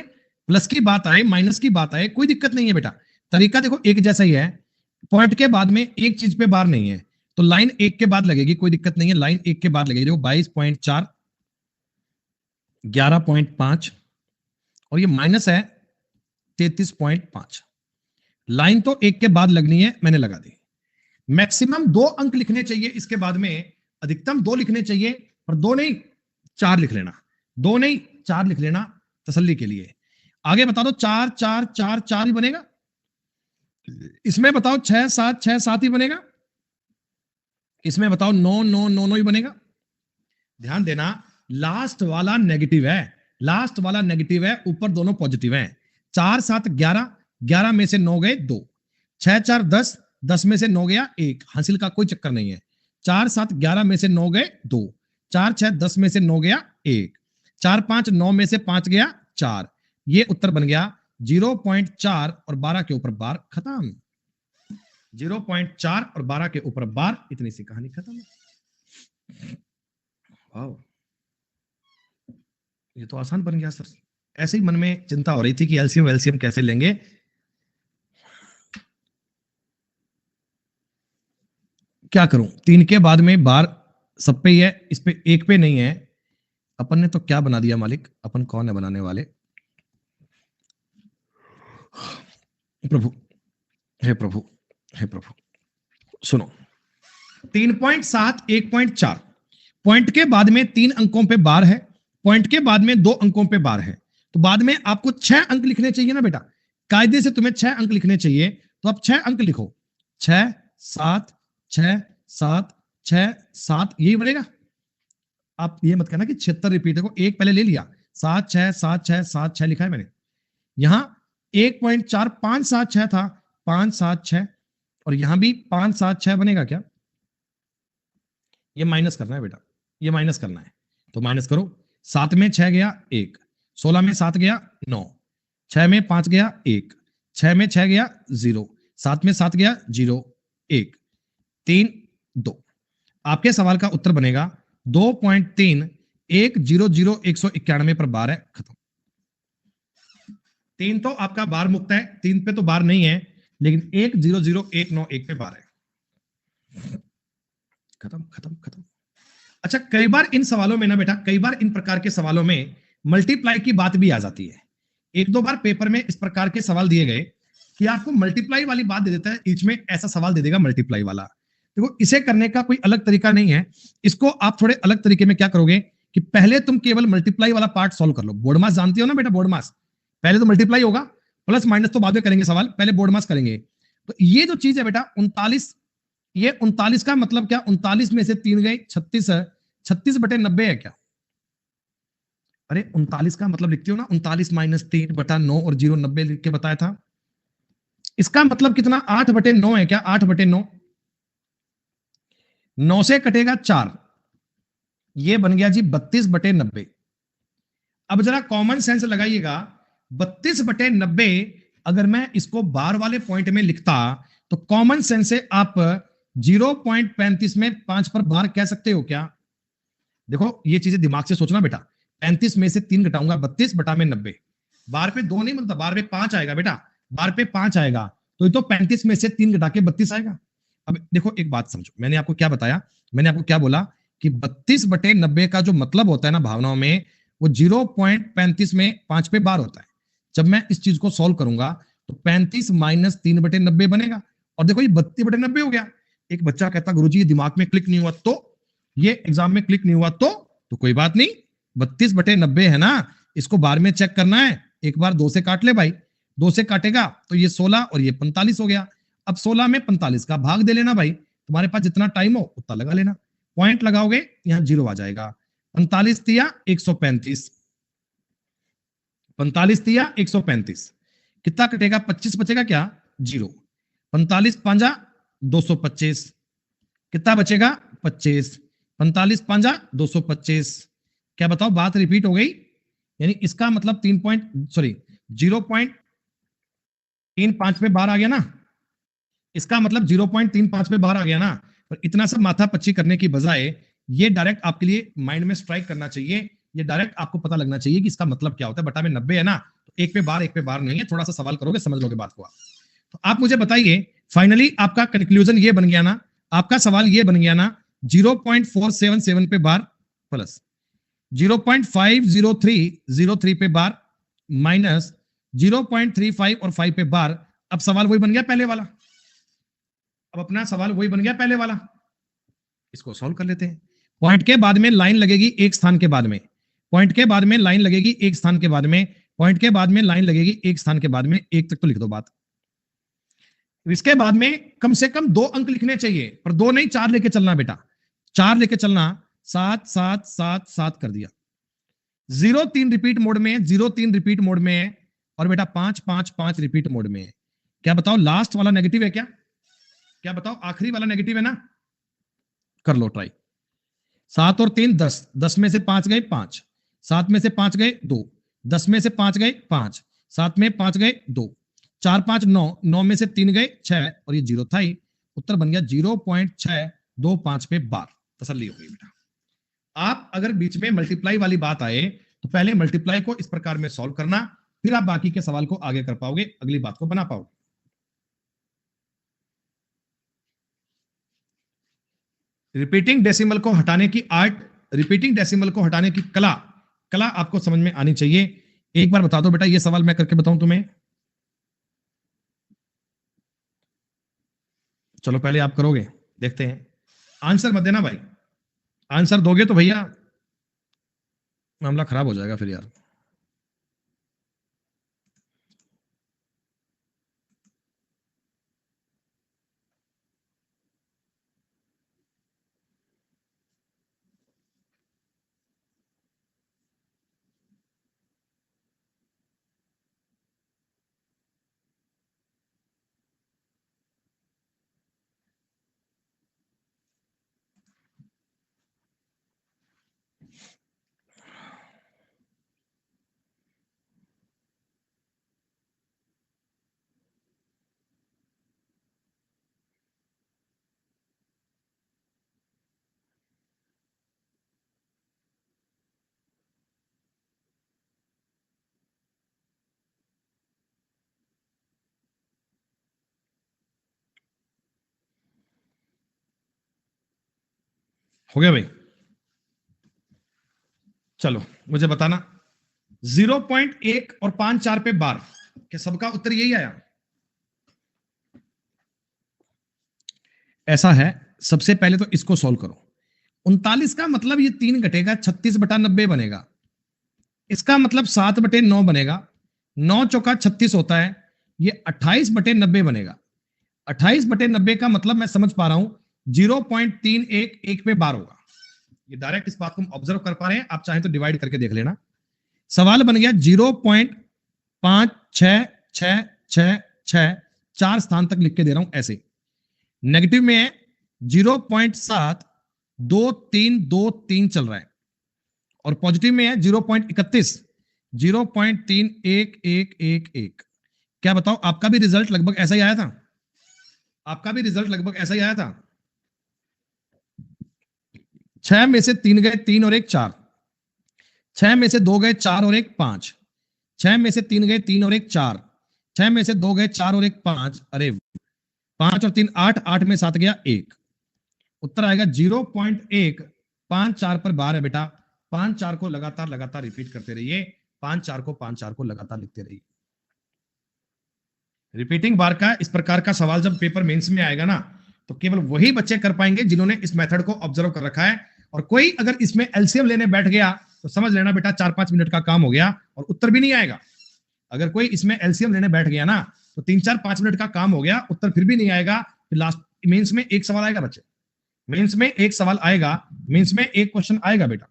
प्लस की बात आए माइनस की बात आए कोई दिक्कत नहीं है बेटा। तरीका देखो एक जैसा ही है। पॉइंट के बाद में एक चीज पे बार नहीं है तो लाइन 1 के बाद लगेगी, कोई दिक्कत नहीं है, लाइन 1 के बाद लगेगी। देखो 22.4, 11.5 और ये माइनस है 33.5। लाइन तो 1 के बाद लगनी है, मैंने लगा दी। मैक्सिमम 2 अंक लिखने चाहिए इसके बाद में, अधिकतम 2 लिखने चाहिए, और 2 नहीं 4 लिख लेना, 2 नहीं 4 लिख लेना तसल्ली के लिए। आगे बता दो 4 4 4 4 ही बनेगा। इसमें बताओ 6 7 6 7 ही बनेगा। इसमें बताओ 9 9 9 9 ही बनेगा। ध्यान देना लास्ट वाला नेगेटिव है, लास्ट वाला नेगेटिव है, ऊपर दोनों पॉजिटिव हैं। 4 7 11, 11 में से 9 गए 2, 6 4 10, 10 में से 9 गया 1, हासिल का कोई चक्कर नहीं है। 4 7 11 में से 9 गए 2, 4 6 10 में से 9 गया 1, 4 5 9 में से 5 गया 4। ये उत्तर बन गया 0.4 और 12 के ऊपर बार, खत्म। 0.4 और 12 के ऊपर बार, इतनी सी कहानी खत्म। वाओ, ये तो आसान बन गया सर। ऐसे ही मन में चिंता हो रही थी कि एलसीएम एलसीएम कैसे लेंगे। क्या करूं, 3 के बाद में बार सब पे ही है, इस पे 1 पे नहीं है। अपन ने तो क्या बना दिया मालिक, अपन कौन है बनाने वाले? प्रभु, हे प्रभु, हे प्रभु। सुनो 3.7 1.4, पॉइंट के बाद में 3 अंकों पे बार है, पॉइंट के बाद में 2 अंकों पे बार है, तो बाद में आपको 6 अंक लिखने चाहिए ना बेटा। कायदे से तुम्हें 6 अंक लिखने चाहिए, तो आप 6 अंक लिखो। 6 7 6 7 6 7, यही बनेगा। आप ये मत कहना कि 76 रिपीट को एक पहले ले लिया, 7 6 7 6 7 6 लिखा है मैंने। यहां 1.4 5 7 6 था, 5 7 6, और यहां भी 5 7 6 बनेगा क्या? ये माइनस करना है बेटा, ये माइनस करना है। तो माइनस करो। 7 में 6 गया 1, 16 में 7 गया 9, 6 में 5 गया 1, 6 में 6 गया 0, 7 में 7 गया 0, 1, 3, 2। आपके सवाल का उत्तर बनेगा 2.3 100 191 पर बार है, खत्म। 3 तो आपका बार मुक्त है, 3 पे तो बार नहीं है, लेकिन 100 191 पे बार है। खत्म खत्म खत्म। अच्छा, कई बार इन सवालों में ना बेटा, कई बार इन प्रकार के सवालों में मल्टीप्लाई की बात भी आ जाती है। एक दो बार पेपर में इस प्रकार के सवाल दिए गए कि आपको मल्टीप्लाई वाली बात दे देता है, बीच में ऐसा सवाल दे देगा मल्टीप्लाई वाला। देखो, इसे करने का कोई अलग तरीका नहीं है। इसको आप थोड़े अलग तरीके में क्या करोगे कि पहले तुम केवल मल्टीप्लाई वाला पार्ट सॉल्व कर लो। बोर्ड मास जानती हो ना बेटा, बोर्ड मास पहले तो मल्टीप्लाई होगा, प्लस माइनस तो बाद में करेंगे सवाल, पहले बोर्ड मास करेंगे। तो ये जो चीज है बेटा 39, ये 39 का मतलब क्या, 39 में से 3 गए 36 है, 36/90 है क्या? अरे 39 का मतलब लिखते हो ना, 39 - 3/9 और 0 90 लिख के बताया था। इसका मतलब कितना, 8/9 है क्या? 8/9, 9 से कटेगा 4, ये बन गया जी 32/90। अब जरा कॉमन सेंस लगाइएगा, 32/90 अगर मैं इसको बार वाले पॉइंट में लिखता तो कॉमन सेंस से आप 0.35 में 5 पर बार कह सकते हो क्या? देखो, ये चीजें दिमाग से सोचना बेटा। 35 में से 3 घटाऊंगा, 32/90। बार पे 2 नहीं मिलता, बार पे 5 आएगा बेटा, बार पे 5 आएगा, तो ये तो 35 में से 3 घटा के 32 आएगा। अब देखो एक बात समझो, मैंने आपको क्या बताया, मैंने आपको क्या बोला कि 32/90 का जो मतलब होता है ना भावनाओं में, वो 0.35 में 5 पे बार होता है। जब मैं इस चीज को सॉल्व करूंगा तो 35 - 3/90 बनेगा, और देखो ये 32/90 हो गया। एक बच्चा कहता गुरुजी ये दिमाग में क्लिक नहीं हुआ, तो ये एग्जाम में क्लिक नहीं हुआ तो कोई बात नहीं, 32/90 है ना, इसको बार में चेक करना है, एक बार 2 से काट ले भाई, 2 से काटेगा तो ये 16 और ये 45 हो गया। अब 16 में 45 का भाग दे लेना भाई, तुम्हारे पास जितना टाइम हो उतना लगा लेना, पॉइंट लगाओगे यहां 0 आ जाएगा। 45 दिया 135, 45 दिया 135, कितना कटेगा, 25 बचेगा क्या, 0। 45 पांजा 225, कितना बचेगा, 25। 45 पांजा 225, क्या बताओ, बात रिपीट हो गई? यानी इसका मतलब 3 पॉइंट सॉरी 0.35 पे बाहर आ गया ना, इसका मतलब 0.35 पे बाहर आ गया ना। और इतना सब माथा पच्ची करने की बजाय ये डायरेक्ट आपके लिए माइंड में स्ट्राइक करना चाहिए, ये डायरेक्ट आपको पता लगना चाहिए कि इसका मतलब क्या होता है। बटा में 90 है ना, तो एक पे बार नहीं है, थोड़ा सा सवाल करोगे समझ लोगे बात को आप। तो आप मुझे बताइए, फाइनली आपका कंक्लूजन ये बन गया ना, आपका सवाल ये बन गया ना, 0.477 पे बार प्लस 0.50303 पे बार माइनस 0.35 और 5 पे बार। अब सवाल वही बन गया पहले वाला, अब अपना सवाल वही बन गया पहले वाला, इसको सॉल्व कर लेते हैं। पॉइंट के बाद में लाइन लगेगी एक स्थान के बाद में, पॉइंट के बाद में लाइन लगेगी एक स्थान के बाद में, पॉइंट के बाद में लाइन लगेगी एक स्थान के बाद में, एक तक तो लिख दो बात। इसके बाद में कम से कम 2 अंक लिखने चाहिए, पर 2 नहीं 4 लेके चलना बेटा, 4 लेके चलना। 7 7 7 7 कर दिया, 0 3 रिपीट मोड में, 0 3 रिपीट मोड में है, और बेटा 5 5 5 रिपीट मोड में है। क्या बताओ लास्ट वाला नेगेटिव है क्या? क्या बताओ आखिरी वाला नेगेटिव है ना? कर लो ट्राई। 7 और 3 10, 10 में से 5 गए 5, 7 में से 5 गए 2, 10 में से 5 गए 5, 7 में 5 गए 2, 4 5 9, 9 में से 3 गए 6, और ये 0 था ही। उत्तर बन गया 0.625 पे बार। तसल्ली हो गई बेटा। आप अगर बीच में मल्टीप्लाई वाली बात आए तो पहले मल्टीप्लाई को इस प्रकार में सॉल्व करना, फिर आप बाकी के सवाल को आगे कर पाओगे, अगली बात को बना पाओगे। रिपीटिंग डेसिमल को हटाने की आर्ट, रिपीटिंग डेसिमल को हटाने की कला, कला आपको समझ में आनी चाहिए। एक बार बता दो बेटा, ये सवाल मैं करके बताऊं तुम्हें? चलो पहले आप करोगे, देखते हैं। आंसर मत देना भाई, आंसर दोगे तो भैया मामला खराब हो जाएगा फिर यार। हो गया भाई? चलो मुझे बताना 0.1 और 5 4 पे बार, क्या सबका उत्तर यही आया? ऐसा है, सबसे पहले तो इसको सॉल्व करो। 39 का मतलब ये 3 घटेगा, 36/90 बनेगा। इसका मतलब 7/9 बनेगा। 9 चौका 36 होता है, ये 28/90 बनेगा। 28/90 का मतलब मैं समझ पा रहा हूं 0.311 पे बार होगा। ये डायरेक्ट इस बात को हम ऑब्जर्व कर पा रहे हैं, आप चाहें तो डिवाइड करके देख लेना। सवाल बन गया 0.5666 चार स्थान तक लिख के दे रहा हूं ऐसे। नेगेटिव में है 0.72323 चल रहा है, और पॉजिटिव में है 0.31 0.31111। क्या बताओ, आपका भी रिजल्ट लगभग ऐसा ही आया था? आपका भी रिजल्ट लगभग ऐसा ही आया था? 6 में से 3 गए, 3 और 1 4। 6 में से 2 गए, 4 और 1 5। 6 में से 3 गए, 3 और 1 4। 6 में से 2 गए, 4 और 1 5। अरे 5 और 3 8, 8 में 7 गया 1। उत्तर आएगा 0.1। 5 4 पर बार है बेटा। 5 4 को लगातार लगातार रिपीट करते रहिए। 5 4 को 5 4 को लगातार लिखते रहिए। रिपीटिंग बार का इस प्रकार का सवाल जब पेपर मेंस में आएगा ना, तो केवल वही बच्चे कर पाएंगे जिन्होंने इस मेथड को ऑब्जर्व कर रखा है। और कोई अगर इसमें एलसीएम लेने बैठ गया तो समझ लेना बेटा 4-5 मिनट का काम हो गया और उत्तर भी नहीं आएगा। अगर कोई इसमें एलसीएम लेने बैठ गया ना, तो 3-4-5 मिनट का काम हो गया, उत्तर फिर भी नहीं आएगा। फिर लास्ट मेंस में एक सवाल आएगा बच्चे, मेंस में एक सवाल आएगा, मेंस में एक क्वेश्चन आएगा बेटा।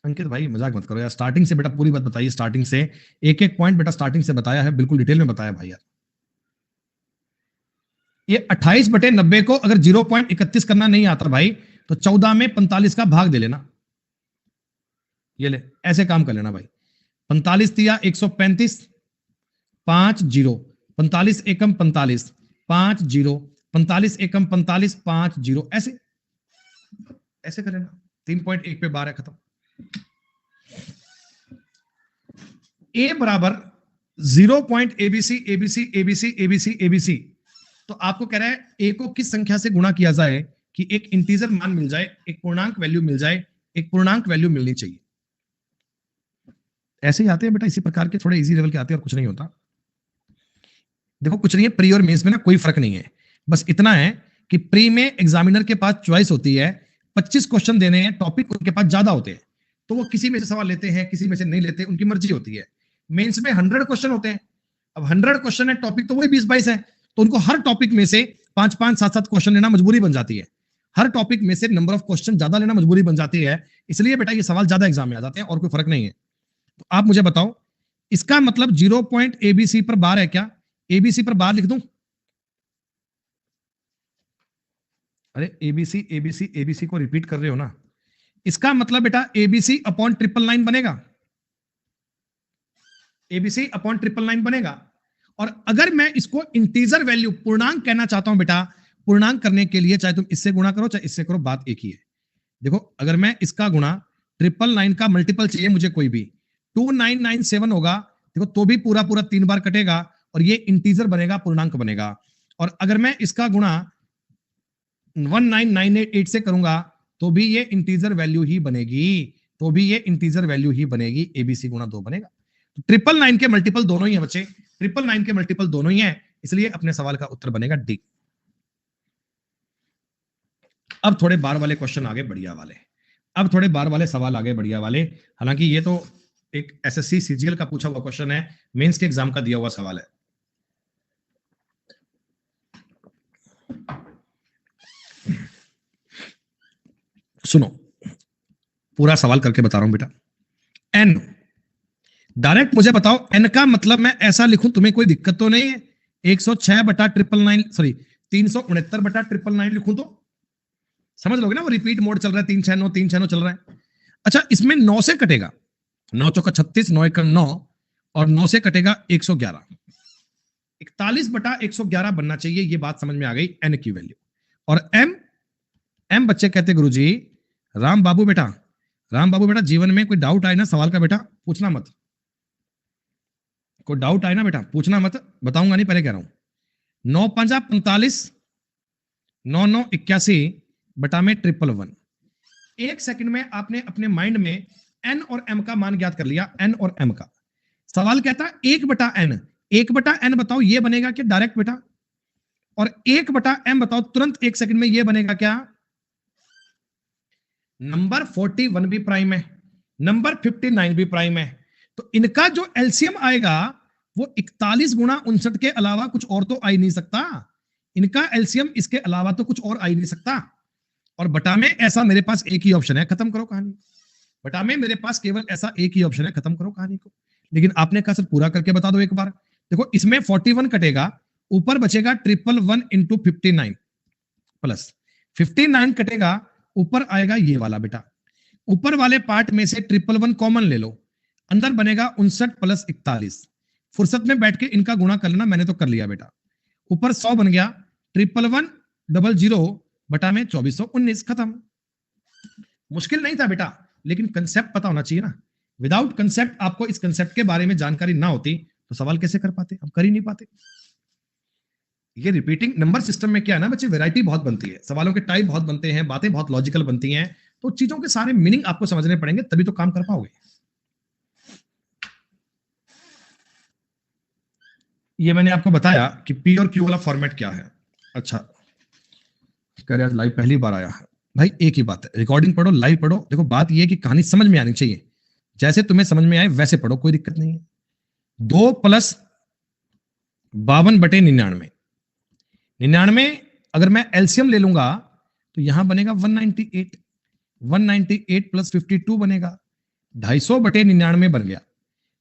अंकित भाई मजाक मत करो यार, स्टार्टिंग से बेटा पूरी बात बताइए, स्टार्टिंग से एक एक पॉइंट बेटा स्टार्टिंग से बताया है, बिल्कुल डिटेल में बताया भाई यार। ये 28/90 को अगर 0.31 करना नहीं आता भाई, तो 14 में 45 का भाग दे लेना। ये ले, ऐसे काम कर लेना भाई। 45 दिया 135, 5 0। 45 एकम 45, 5 0। 45 एकम 45, 5 0। ऐसे ऐसे कर लेना। 3.1 पे बार है, खत्म। ए बराबर 0.abc abc abc abc abc। तो आपको कह रहा है ए को किस संख्या से गुणा किया जाए कि एक इंटीजर मान मिल जाए, एक पूर्णांक वैल्यू मिल जाए, एक पूर्णांक वैल्यू मिलनी चाहिए। ऐसे ही आते हैं बेटा, इसी प्रकार के थोड़े इजी लेवल के आते हैं और कुछ नहीं होता। देखो कुछ नहीं है, प्री और मेंस में ना कोई फर्क नहीं है, बस इतना है कि प्री में एग्जामिनर के पास चॉइस होती है, 25 क्वेश्चन देने हैं, टॉपिक उनके पास ज्यादा होते हैं, तो वो किसी में से सवाल लेते हैं, किसी में से नहीं लेते, उनकी मर्जी होती है। मेंस में 100 क्वेश्चन होते हैं, अब 100 क्वेश्चन है, टॉपिक तो वही 20-22 है, तो उनको हर टॉपिक में से 5-5 7-7 क्वेश्चन लेना मजबूरी बन जाती है। हर टॉपिक में से नंबर ऑफ क्वेश्चन ज्यादा लेना मजबूरी बन जाती है, इसलिए बेटा ये सवाल ज्यादा एग्जाम में आ जाते हैं, और कोई फर्क नहीं है। तो आप मुझे बताओ, इसका मतलब 0.abc पर बार है क्या? एबीसी पर बार लिख दूं? अरे एबीसी एबीसी एबीसी को रिपीट कर रहे हो ना, इसका मतलब बेटा एबीसी अपॉन 999 बनेगा। एबीसी अपॉन 999 बनेगा। और अगर मैं इसको इंटीजर वैल्यू पूर्णांक कहना चाहता हूं बेटा, पूर्णांक करने के लिए चाहे तुम इससे गुणा करो चाहे इससे करो, बात एक ही है। देखो अगर मैं इसका गुणा 999 का मल्टीपल चाहिए मुझे कोई भी, 2997 होगा, देखो तो भी पूरा पूरा 3 बार कटेगा और ये इंटीजर बनेगा, पूर्णांक बनेगा। और अगर मैं इसका गुणा 19988 से करूंगा तो भी ये इंटीजर वैल्यू ही बनेगी, तो भी ये इंटीजर वैल्यू ही बनेगी, एबीसी गुणा 2 बनेगा। तो 999 के मल्टीपल दोनों ही है बच्चे, 999 के मल्टीपल दोनों ही है, इसलिए अपने सवाल का उत्तर बनेगा डी। अब थोड़े बार वाले क्वेश्चन आगे बढ़िया वाले, अब थोड़े बार वाले सवाल आगे बढ़िया वाले। हालांकि ये तो एक एसएससी सीजीएल का पूछा हुआ क्वेश्चन है, मेंस के एग्जाम का दिया हुआ सवाल है। सुनो पूरा सवाल करके बता रहा हूं बेटा। एन, डायरेक्ट मुझे बताओ एन का मतलब मैं ऐसा लिखूं, तुम्हें कोई दिक्कत तो नहीं है? 106/999 सॉरी 369/999 लिखूं तो समझ लोगे ना, वो रिपीट मोड चल रहा है, 369 369 चल रहा है। अच्छा इसमें 9 से कटेगा, 9 चौका 36, 9 एकम 9, और 9 से कटेगा 111, 41/111 बनना चाहिए, ये बात समझ में आ गई एन की वैल्यू। और एम, एम बच्चे कहते गुरुजी राम बाबू बेटा, राम बाबू बेटा जीवन में कोई डाउट आए ना सवाल का बेटा पूछना मत, कोई डाउट आए ना बेटा पूछना मत, बताऊंगा नहीं, पहले कह रहा हूं। 9 5 45, 9 9 81, बटा में 111। एक सेकंड में आपने अपने माइंड में n और m का मान ज्ञात कर लिया, n और m का। सवाल कहता 1/n, 1/n बताओ ये बनेगा क्या डायरेक्ट बेटा, और 1/m बताओ तुरंत एक सेकंड में ये बनेगा क्या, नंबर 41 भी प्राइम है, नंबर 59 भी प्राइम है। तो इनका जो एलसीएम आएगा वो 41 गुणा 59 के अलावा कुछ और तो आ ही नहीं सकता। इनका एलसीएम इसके अलावा तो कुछ और आ ही नहीं सकता। और बटा में ऐसा मेरे पास एक ही ऑप्शन है, खत्म करो कहानी। बटा में मेरे पास केवल ऐसा एक ही ऑप्शन है, खत्म करो कहानी को। लेकिन आपने कहा सर पूरा करके बता दो एक बार। देखो इसमें 41 कटेगा, ऊपर बचेगा 111 इंटू 59 प्लस 59 कटेगा, ऊपर आएगा ये वाला बेटा। ऊपर वाले पार्ट में से 111 कॉमन ले लो, अंदर बनेगा 59 प्लस 41। फुर्सत में बैठ के इनका गुणा कर लेना, मैंने तो कर लिया बेटा। ऊपर 100 बन गया, 11100 बटा में 2419, खत्म। मुश्किल नहीं था बेटा, लेकिन कंसेप्ट पता होना चाहिए ना। विदाउट कंसेप्ट, आपको इस कंसेप्ट के बारे में जानकारी ना होती तो सवाल कैसे कर पाते, हम कर ही नहीं पाते। ये रिपीटिंग नंबर सिस्टम में क्या है ना बच्चे, वैरायटी बहुत बनती है, सवालों के टाइप बहुत बनते हैं, बातें बहुत लॉजिकल बनती हैं, तो चीजों के सारे मीनिंग आपको समझने पड़ेंगे, तभी तो काम कर पाओगे। ये मैंने आपको बताया कि पी और क्यू वाला फॉर्मेट क्या है। अच्छा, कह रहे आज लाइव पहली बार आया है भाई, एक ही बात है, रिकॉर्डिंग पढ़ो, लाइव पढ़ो। देखो बात ये है कि कहानी समझ में आनी चाहिए, जैसे तुम्हें समझ में आए वैसे पढ़ो, कोई दिक्कत नहीं है। 2 + 52/99, 99 अगर मैं एलसीएम ले लूंगा तो यहां बनेगा 198, 198 + 52 बनेगा 250/99 बन गया।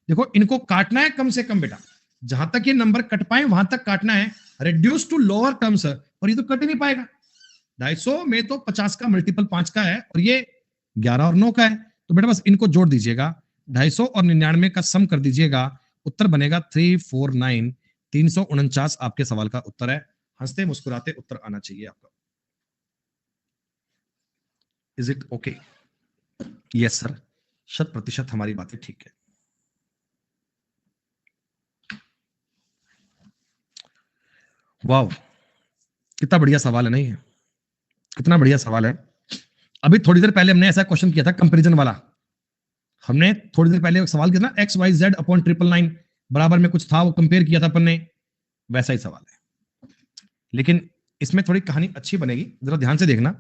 देखो इनको काटना है कम से कम बेटा, जहां तक ये नंबर कट पाए वहां तक काटना है, रिड्यूस टू लोअर टर्म्स, और ये तो कट ही नहीं पाएगा। 250 में तो 50 का मल्टीपल 5 का है, और ये 11 और 9 का है, तो बेटा बस इनको जोड़ दीजिएगा, 250 और 99 का सम कर दीजिएगा, उत्तर बनेगा 349, 349 आपके सवाल का उत्तर है। हंसते मुस्कुराते उत्तर आना चाहिए आपका। Is it okay? Yes sir, 100% हमारी बातें ठीक है। वाह, कितना बढ़िया सवाल है, नहीं है? कितना बढ़िया सवाल है। अभी थोड़ी देर पहले हमने ऐसा क्वेश्चन किया था कंपैरिजन वाला, हमने थोड़ी देर पहले एक सवाल किया था एक्स वाई जेड अपॉन 999 बराबर में कुछ था, वो कंपेयर किया था अपन ने, वैसा ही सवाल है। लेकिन इसमें थोड़ी कहानी अच्छी बनेगी, जरा ध्यान से देखना।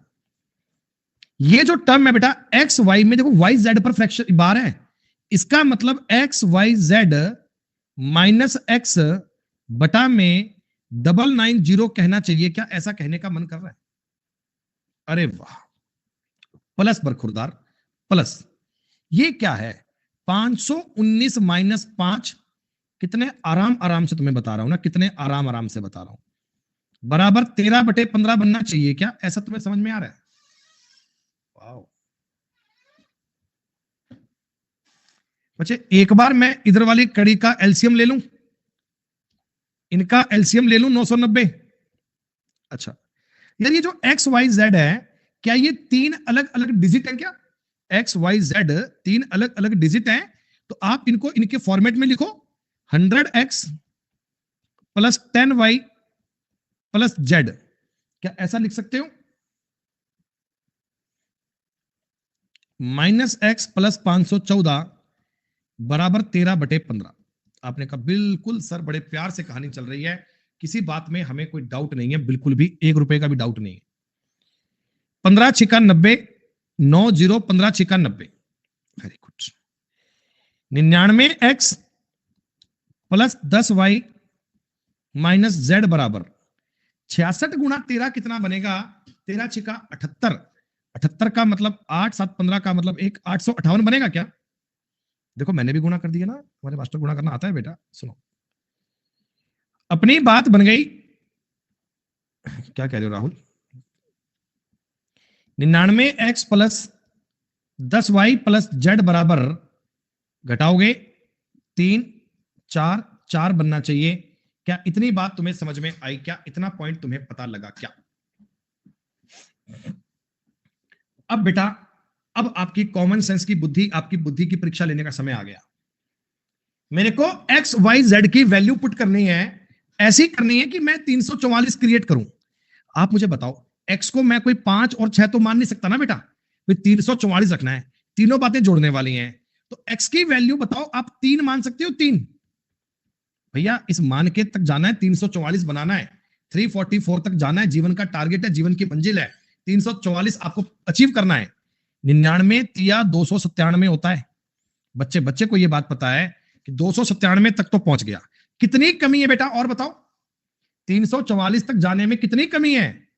ये जो टर्म है बेटा एक्स वाई में, देखो वाई जेड पर फ्रैक्शन बार है, इसका मतलब X Y Z minus X बटा में 990 कहना चाहिए क्या? ऐसा कहने का मन कर रहा है? अरे वाह, प्लस बरखुरदार प्लस, ये क्या है 519 माइनस 5, कितने आराम आराम से तुम्हें बता रहा हूं ना, कितने आराम आराम से बता रहा हूं, बराबर 13/15 बनना चाहिए क्या? ऐसा तुम्हें समझ में आ रहा है? वाओ बच्चे, एक बार मैं इधर वाली कड़ी का एलसीएम ले लूं, इनका एलसीएम ले लूं 990। अच्छा यार, ये जो एक्स वाई जेड है, क्या ये 3 अलग अलग डिजिट है क्या? एक्स वाई जेड 3 अलग अलग डिजिट है, तो आप इनको इनके फॉर्मेट में लिखो, 100x + 10y + z, क्या ऐसा लिख सकते हो? -x + 514 बराबर 13/15। आपने कहा बिल्कुल सर, बड़े प्यार से कहानी चल रही है, किसी बात में हमें कोई डाउट नहीं है, बिल्कुल भी 1 रुपए का भी डाउट नहीं है। 15 छिका 90, 90 15 छिका 90, very good. 99x + 10y - z बराबर 66 गुणा 13 कितना बनेगा? 13 छिका 78, 78 का मतलब 8 7 15 का मतलब 1, 858 बनेगा क्या? देखो मैंने भी गुणा कर दिया ना, हमारे मास्टर गुणा करना आता है बेटा। सुनो, अपनी बात बन गई। क्या कह रहे हो राहुल? 99x + 10y + z बराबर, घटाओगे 3 4 4 बनना चाहिए क्या? इतनी बात तुम्हें समझ में आई क्या? इतना पॉइंट तुम्हें पता लगा क्या? अब बेटा, अब आपकी कॉमन सेंस की बुद्धि, आपकी बुद्धि की परीक्षा लेने का समय आ गया। मेरे को एक्स वाई जेड की वैल्यू पुट करनी है, ऐसी करनी है कि मैं 344 क्रिएट करूं। आप मुझे बताओ x को मैं कोई 5 और 6 तो मान नहीं सकता ना बेटा, 344 रखना है, तीनों बातें जोड़ने वाली हैं। तो x की वैल्यू बताओ, आप 3 मान सकते हो? 3 भैया इस मान के तक जाना है, 344 बनाना है, 344 तक जाना है, जीवन का टारगेट है, जीवन की मंजिल है, 344 आपको अचीव करना है। 99 तिया 297 होता है। बच्चे बच्चे को यह बात पता है कि 297 तक तो पहुंच गया। कितनी कमी है बेटा और बताओ? 344 तक जाने में कितनी कमी है?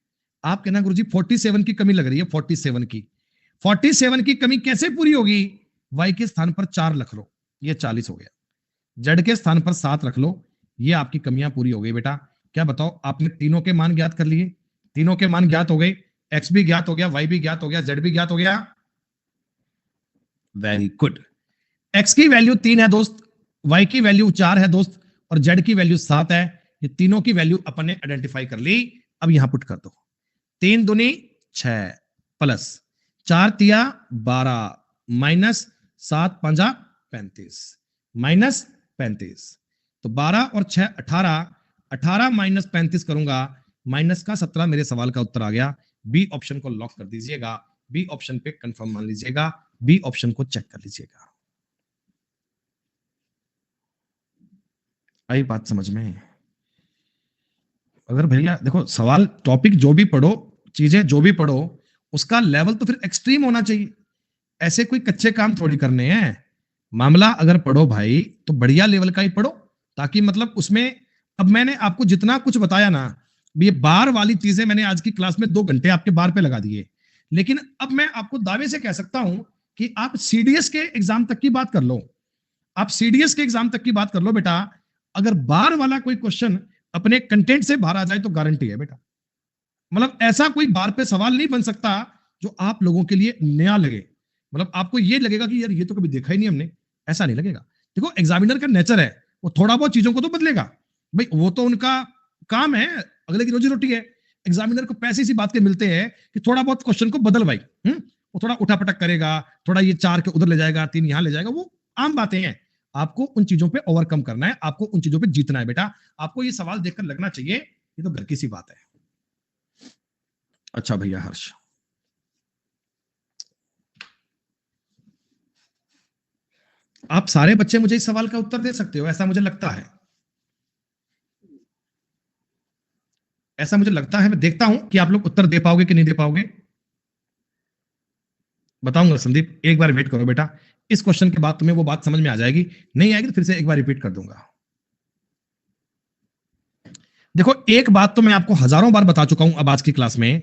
आप कहना गुरुजी 47 की कमी लग रही है। 47 की कमी कैसे पूरी होगी? y के स्थान पर 4 रख लो, ये 40 हो गया। z के स्थान पर 7 रख लो, ये आपकी कमियां पूरी हो गई बेटा। क्या बताओ, आपने तीनों के मान ज्ञात कर लिए, तीनों के मान ज्ञात हो गए, x भी ज्ञात हो गया, y भी ज्ञात हो गया, z भी ज्ञात हो गया। Very good. x की वैल्यू 3 है दोस्त, y की वैल्यू 4 है दोस्त, और z की वैल्यू 7 है। ये तीनों की वैल्यू अपन ने आइडेंटिफाई कर ली। अब यहां पुट कर दो, 3 दूनी 6 प्लस 4 तिया 12 माइनस 7 पंजा 35 माइनस 35। तो 12 और 6 18, 18 माइनस 35 करूंगा, माइनस का 17 मेरे सवाल का उत्तर आ गया। बी ऑप्शन को लॉक कर दीजिएगा, बी ऑप्शन पे कंफर्म मान लीजिएगा, बी ऑप्शन को चेक कर लीजिएगा। आई बात समझ में? अगर भैया देखो, सवाल टॉपिक जो भी पढ़ो, चीजें जो भी पढ़ो, उसका लेवल तो फिर एक्सट्रीम होना चाहिए। ऐसे कोई कच्चे काम थोड़ी करने हैं। मामला अगर पढ़ो भाई तो बढ़िया लेवल का ही पढ़ो, ताकि मतलब उसमें, अब मैंने आपको जितना कुछ बताया ना, ये बार वाली चीजें मैंने आज की क्लास में 2 घंटे आपके बार पे लगा दिए। लेकिन अब मैं आपको दावे से कह सकता हूं कि आप सीडीएस के एग्जाम तक की बात कर लो, आप सीडीएस के एग्जाम तक की बात कर लो बेटा, अगर बार वाला कोई क्वेश्चन अपने कंटेंट से बाहर आ जाए तो गारंटी है बेटा। मतलब ऐसा कोई बार पे सवाल नहीं बन सकता जो आप लोगों के लिए नया लगे, मतलब आपको ये लगेगा कि यार ये तो कभी देखा ही नहीं हमने, ऐसा नहीं लगेगा। देखो एग्जामिनर का नेचर है, वो थोड़ा बहुत चीजों को तो बदलेगा भाई, वो तो उनका काम है, अगले की रोजी रोटी है। एग्जामिनर को पैसे इसी बात के मिलते हैं कि थोड़ा बहुत क्वेश्चन को बदल भाई, वो थोड़ा उठापटक करेगा, थोड़ा ये 4 के उधर ले जाएगा, 3 यहां ले जाएगा, वो आम बातें हैं। आपको उन चीजों पे ओवरकम करना है, आपको उन चीजों पे जीतना है बेटा। आपको ये सवाल देखकर लगना चाहिए ये तो घर की सी बात है। अच्छा भैया हर्ष, आप सारे बच्चे मुझे इस सवाल का उत्तर दे सकते हो, ऐसा मुझे लगता है, ऐसा मुझे लगता है। मैं देखता हूं कि आप लोग उत्तर दे पाओगे कि नहीं दे पाओगे। बताऊंगा संदीप, एक बार वेट करो बेटा, इस क्वेश्चन के बाद तुम्हें वो बात समझ में आ जाएगी, नहीं आएगी तो फिर से एक बार रिपीट कर दूंगा। देखो एक बात तो मैं आपको हजारों बार बता चुका हूं अब आज की क्लास में,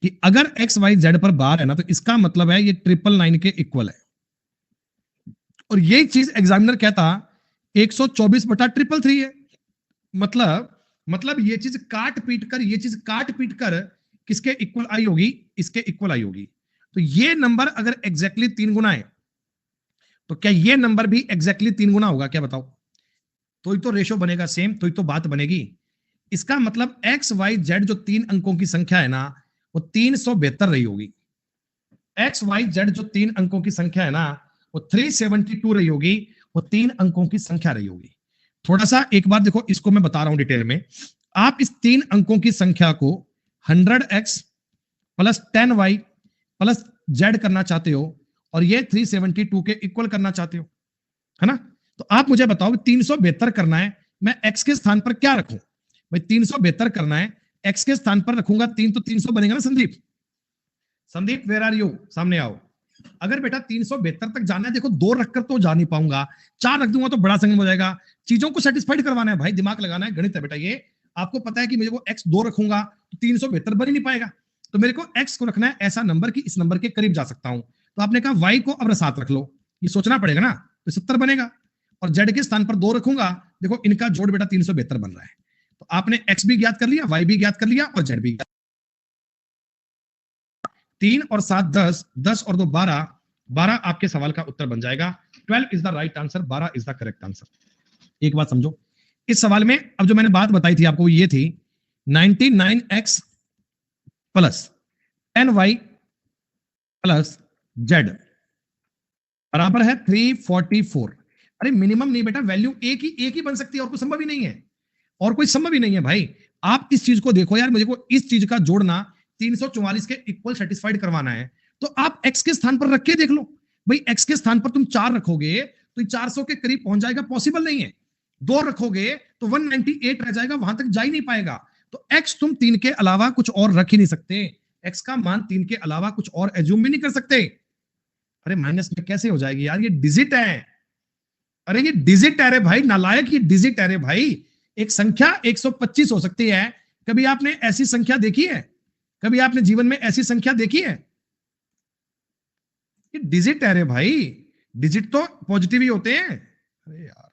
कि अगर एक्स वाई जेड पर बार है ना, तो इसका मतलब है ये 999 के इक्वल है। और यही चीज एग्जामिनर कहता 124/333 है। मतलब ये चीज काट पीट कर किसके इक्वल आई होगी? इसके इक्वल आई होगी। तो ये नंबर अगर एग्जैक्टली 3 गुना है, तो क्या ये नंबर भी एग्जैक्टली 3 गुना होगा? क्या बताओ? तो ही तो रेशो बनेगा सेम, तो ही तो बात बनेगी। इसका मतलब एक्स वाई जेड जो 3 अंकों की संख्या है ना, वो 372 रही होगी। एक्स वाई जेड जो 3 अंकों की संख्या है ना, वो 372 रही होगी, वो 3 अंकों की संख्या रही होगी। थोड़ा सा एक बार देखो, इसको मैं बता रहा हूं डिटेल में। आप इस 3 अंकों की संख्या को 100x plus 10y plus z करना चाहते हो, और ये 372 के इक्वल करना चाहते हो, है ना? तो आप मुझे बताओ 372 करना है, मैं x के स्थान पर क्या रखूं? भाई 372 करना है, x के स्थान पर रखूंगा 3, तो 300 बनेगा ना Sandeep? Sandeep where are you, सामने आओ। अगर बेटा 372 तक जाना है, देखो 2 रखकर तो जा नहीं पाऊंगा, 4 रख दूंगा तो बड़ा संगम हो जाएगा। चीजों को सेटिस्फाइड करवाना है भाई, दिमाग लगाना है, गणित है बेटा ये। आपको पता है कि मुझे वो x 2 रखूंगा तो 372 बन ही नहीं पाएगा, तो मेरे को x को रखना है ऐसा नंबर की इस नंबर के करीब जा सकता हूं। तो आपने कहा y को अब 7 रख लो, ये सोचना पड़ेगा ना, तो 70 बनेगा। और z के स्थान पर 2 रखूंगा, देखो इनका जोड़ बेटा 372 बन रहा है। तो आपने x भी ज्ञात कर लिया, y भी ज्ञात कर लिया, और z भी। 3 और 7 10, 10 और 2 12, 12 आपके सवाल का उत्तर बन जाएगा। 12 is the right answer, 12 is the correct answer. एक बात समझो, इस सवाल में अब जो मैंने बात बताई थी आपको, ये थी 99x plus 10y plus z बराबर है 344। अरे मिनिमम नहीं बेटा, वैल्यू एक ही बन सकती है, और कोई संभव ही नहीं है, और कोई संभव ही नहीं है भाई। आप इस चीज को देखो यार, मुझे को इस चीज का जोड़ना 344 के इक्वल सेटिस्फाइड करवाना है, तो आप x के स्थान पर रख के देख लो। भाई x के स्थान पर तुम 4 रखोगे तो 400 के करीब पहुंच जाएगा, पॉसिबल नहीं है। 2 रखोगे तो 198 रह जाएगा, वहां तक जा ही नहीं पाएगा। तो x तुम 3 के अलावा कुछ और रख ही नहीं सकते, x का मान 3 के अलावा कुछ और एज्यूम भी नहीं कर सकते। अरे माइनस में कैसे हो जाएगी यार, ये डिजिट है। अरे ये डिजिट है रे भाई, नालायक, ये डिजिट है रे भाई। एक संख्या 125 हो सकती है। कभी आपने ऐसी संख्या देखी है? कभी आपने जीवन में ऐसी संख्या देखी है? ये डिजिट है रे भाई, डिजिट तो पॉजिटिव ही होते हैं। अरे यार,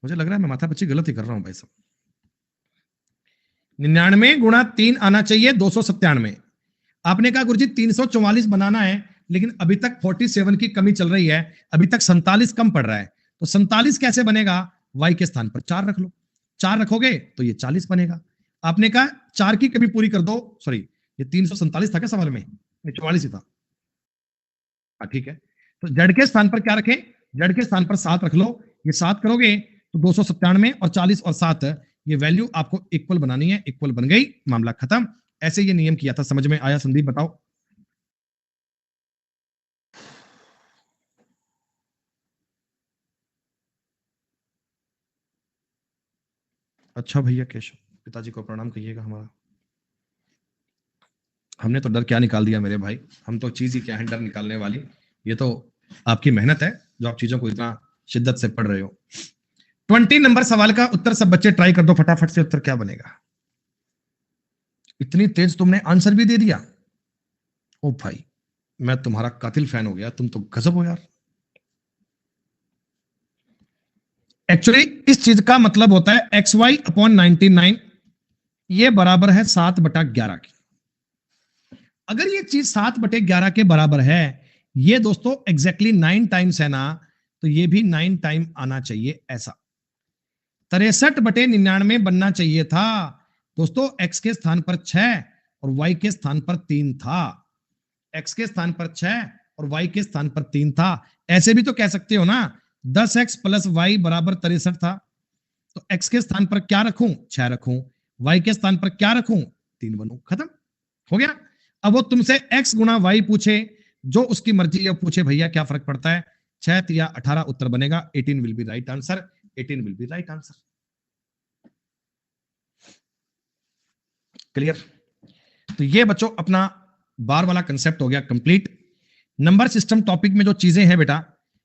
मुझे लग रहा है मैं माथा पच्ची गलत ही कर रहा हूं भाई साहब। 99 गुणा 3 आना चाहिए 297। आपने कहा गुरुजी 344 बनाना है, लेकिन अभी तक 47 की कमी चल रही है, अभी तक 47 कम पड़ रहा है। तो 47 कैसे बनेगा? y के स्थान पर 4 रख लो, 4 रखोगे तो ये 40 बनेगा। आपने कहा 4 की कमी पूरी कर दो, सॉरी ये 347 था क्या सवाल में? 44 ही था। ठीक है, तो जड़ के स्थान पर क्या रखें? जड़ के स्थान पर 7 रख लो। ये 7 करोगे तो 297 और 40 और 7, ये वैल्यू आपको इक्वल बनानी है। इक्वल बन गई, मामला खत्म। ऐसे ये नियम किया था, समझ में आया? संदीप बताओ। अच्छा भैया केशव, पिताजी को प्रणाम कहिएगा हमारा। हमने तो डर क्या निकाल दिया मेरे भाई, हम तो चीज ही क्या है डर निकालने वाली। ये तो आपकी मेहनत है जो आप चीजों को इतना शिद्दत से पढ़ रहे हो। 20 नंबर सवाल का उत्तर सब बच्चे ट्राई कर दो फटाफट से। उत्तर क्या बनेगा? इतनी तेज तुमने आंसर भी दे दिया। ओ भाई, मैं तुम्हारा कातिल फैन हो गया, तुम तो गजब हो यार। एक्चुअली इस चीज का मतलब होता है एक्स वाई अपॉन 99, ये बराबर है 7/11 की। अगर ये चीज 7/11 के बराबर है, ये दोस्तों एग्जैक्टली 9 टाइम्स है ना, तो ये भी 9 टाइम आना चाहिए ऐसा। 63/99 बनना चाहिए था दोस्तों। x के स्थान पर 6 और y के स्थान पर 3 था। x के स्थान पर 6 और y के स्थान पर 3 था। ऐसे भी तो कह सकते हो ना, 10x प्लस वाई बराबर 63 था। तो x के स्थान पर क्या रखूं? 6 रखूं। y के स्थान पर क्या रखूं? 3 बनूं। खत्म हो गया। अब वो तुमसे x गुणा वाई पूछे, जो उसकी मर्जी है पूछे, भैया क्या फर्क पड़ता है? 6 या 18 उत्तर बनेगा। 18 will be right answer. 18 will be right answer. Clear? तो ये बच्चों अपना बार वाला कंसेप्ट हो गया कंप्लीट। नंबर सिस्टम टॉपिक में जो चीजें हैं बेटा,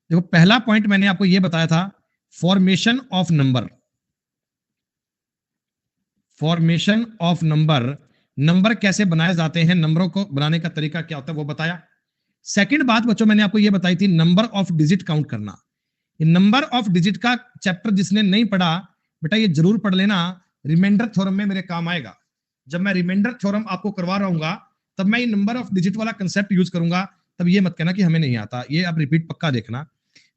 देखो पहला पॉइंट मैंने आपको ये बताया था, formation of number. Formation of number, number कैसे बनाए जाते हैं, नंबरों को बनाने का तरीका क्या होता है वो बताया। सेकंड बात बच्चों मैंने आपको ये बताई थी, नंबर ऑफ डिजिट काउंट करना। नंबर ऑफ डिजिट का चैप्टर जिसने नहीं पढ़ा बेटा, ये जरूर पढ़ लेना, रिमाइंडर थ्योरम में मेरे काम आएगा। जब मैं रिमाइंडर थ्योरम आपको करवा रहा हूँ तब मैं ये नंबर ऑफ डिजिट वाला कंसेप्ट यूज करूंगा। तब ये मत कहना कि हमें नहीं आता, ये आप रिपीट पक्का देखना।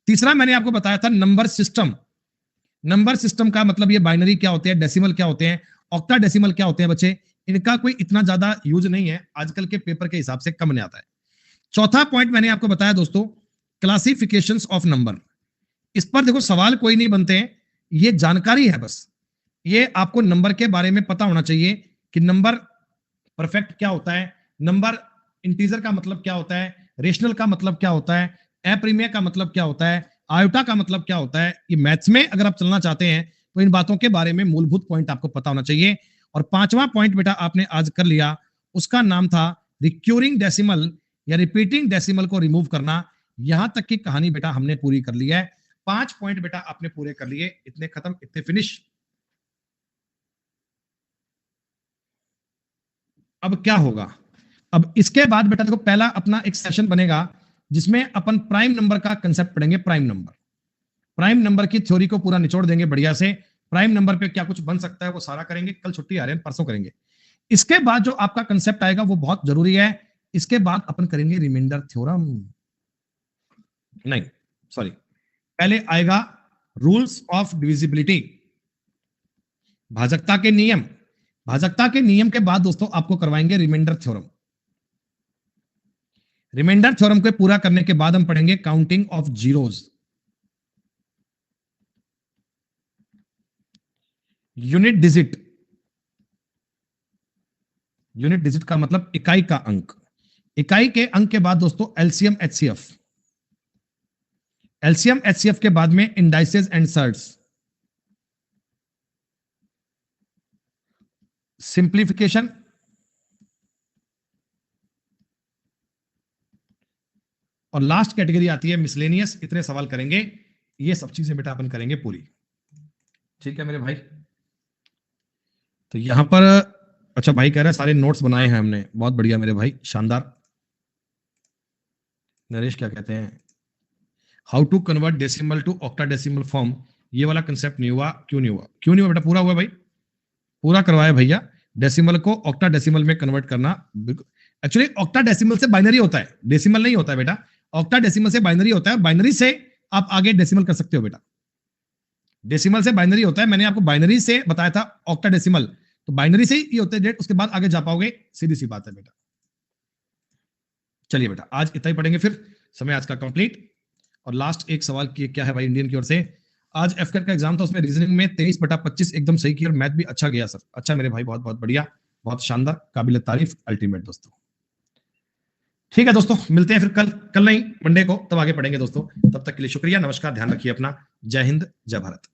तीसरा मैंने आपको बताया था नंबर सिस्टम। नंबर सिस्टम का मतलब ये बाइनरी क्या होते हैं, डेसिमल क्या होते हैं, ऑक्टा डेसिमल क्या होते हैं बच्चे, इनका कोई इतना ज्यादा यूज नहीं है, आजकल के पेपर के हिसाब से कम नहीं आता है। चौथा पॉइंट मैंने आपको बताया दोस्तों, क्लासिफिकेशंस ऑफ नंबर। इस पर देखो सवाल कोई नहीं बनते हैं, ये जानकारी है बस। ये आपको नंबर के बारे में पता होना चाहिए कि नंबर परफेक्ट क्या होता है, नंबर इंटीजर का मतलब क्या होता है, रेशनल का मतलब क्या होता है, एप्रीमिया का मतलब क्या होता है, आयोटा का मतलब क्या होता है। ये मैथ्स में अगर आप चलना चाहते हैं तो इन बातों के बारे में मूलभूत पॉइंट आपको पता होना चाहिए। और पांचवा पॉइंट बेटा आपने आज कर लिया, उसका नाम था रिक्यूरिंग डेसिमल या रिपीटिंग डेसिमल को रिमूव करना। यहां तक की कहानी बेटा हमने पूरी कर ली है। 5 पॉइंट बेटा आपने पूरे कर लिए, इतने खत्म, इतने फिनिश। अब क्या होगा? अब इसके बाद बेटा देखो पहला अपना एक सेशन बनेगा जिसमें अपन प्राइम नंबर का कंसेप्ट पढ़ेंगे। प्राइम नंबर, प्राइम नंबर की थ्योरी को पूरा निचोड़ देंगे बढ़िया से। प्राइम नंबर पे क्या कुछ बन सकता है वो सारा करेंगे। कल छुट्टी आ रही है, परसों करेंगे। इसके बाद जो आपका कंसेप्ट आएगा वो बहुत जरूरी है। इसके बाद अपन करेंगे रिमाइंडर थ्योरम, नहीं सॉरी, पहले आएगा रूल्स ऑफ डिविजिबिलिटी, भाजकता के नियम। भाजकता के नियम के बाद दोस्तों आपको करवाएंगे रिमाइंडर थ्योरम। रिमाइंडर थ्योरम को पूरा करने के बाद हम पढ़ेंगे counting of zeros, unit digit, unit digit का मतलब इकाई का अंक। इकाई के अंक के बाद दोस्तों एलसीएम एचसीएफ, एलसीएम एचसीएफ के बाद में इंडाइसेस एंड सर्ट्स, सिंप्लीफिकेशन और लास्ट कैटेगरी आती है मिसलेनियस। इतने सवाल करेंगे, ये सब चीजें बेटा अपन करेंगे पूरी। ठीक है मेरे भाई, तो यहां पर अच्छा भाई कह रहे हैं सारे नोट्स बनाए हैं हमने, बहुत बढ़िया मेरे भाई, शानदार। नरेश क्या कहते हैं, how to convert decimal to octadecimal form, ये वाला कंसेप्ट नहीं हुआ, क्यों नहीं हुआ? क्यों नहीं हुआ बेटा? पूरा हुआ भाई, पूरा करवाया भैया। डेसिमल को ऑक्टाडेसिमल में कन्वर्ट करना, एक्चुअली ऑक्टाडेसिमल से बाइनरी होता है, डेसिमल नहीं होता है बेटा। ऑक्टाडेसिमल से बाइनरी होता है, और बाइनरी से आप आगे डेसिमल कर सकते हो बेटा। डेसिमल से बाइनरी होता है, मैंने आपको बाइनरी से बताया था ऑक्टाडेसिमल, तो बाइनरी से ही होते हैं डेट, उसके बाद आगे जा पाओगे, सीधी सी बात है बेटा। चलिए बेटा आज इतना ही पढ़ेंगे, फिर समय आज का कंप्लीट। और लास्ट एक सवाल की क्या है भाई इंडियन की ओर से, आज एफकेट का एग्जाम था, उसमें रीजनिंग में 23/25 एकदम सही किया, और मैथ भी अच्छा गया सर। अच्छा मेरे भाई, बहुत बहुत बढ़िया, बहुत शानदार, काबिल तारीफ, अल्टीमेट दोस्तों। ठीक है दोस्तों, मिलते हैं फिर कल नहीं मंडे को, तब आगे पढ़ेंगे दोस्तों। तब तक के लिए शुक्रिया, नमस्कार, ध्यान रखिए अपना, जय हिंद, जय भारत।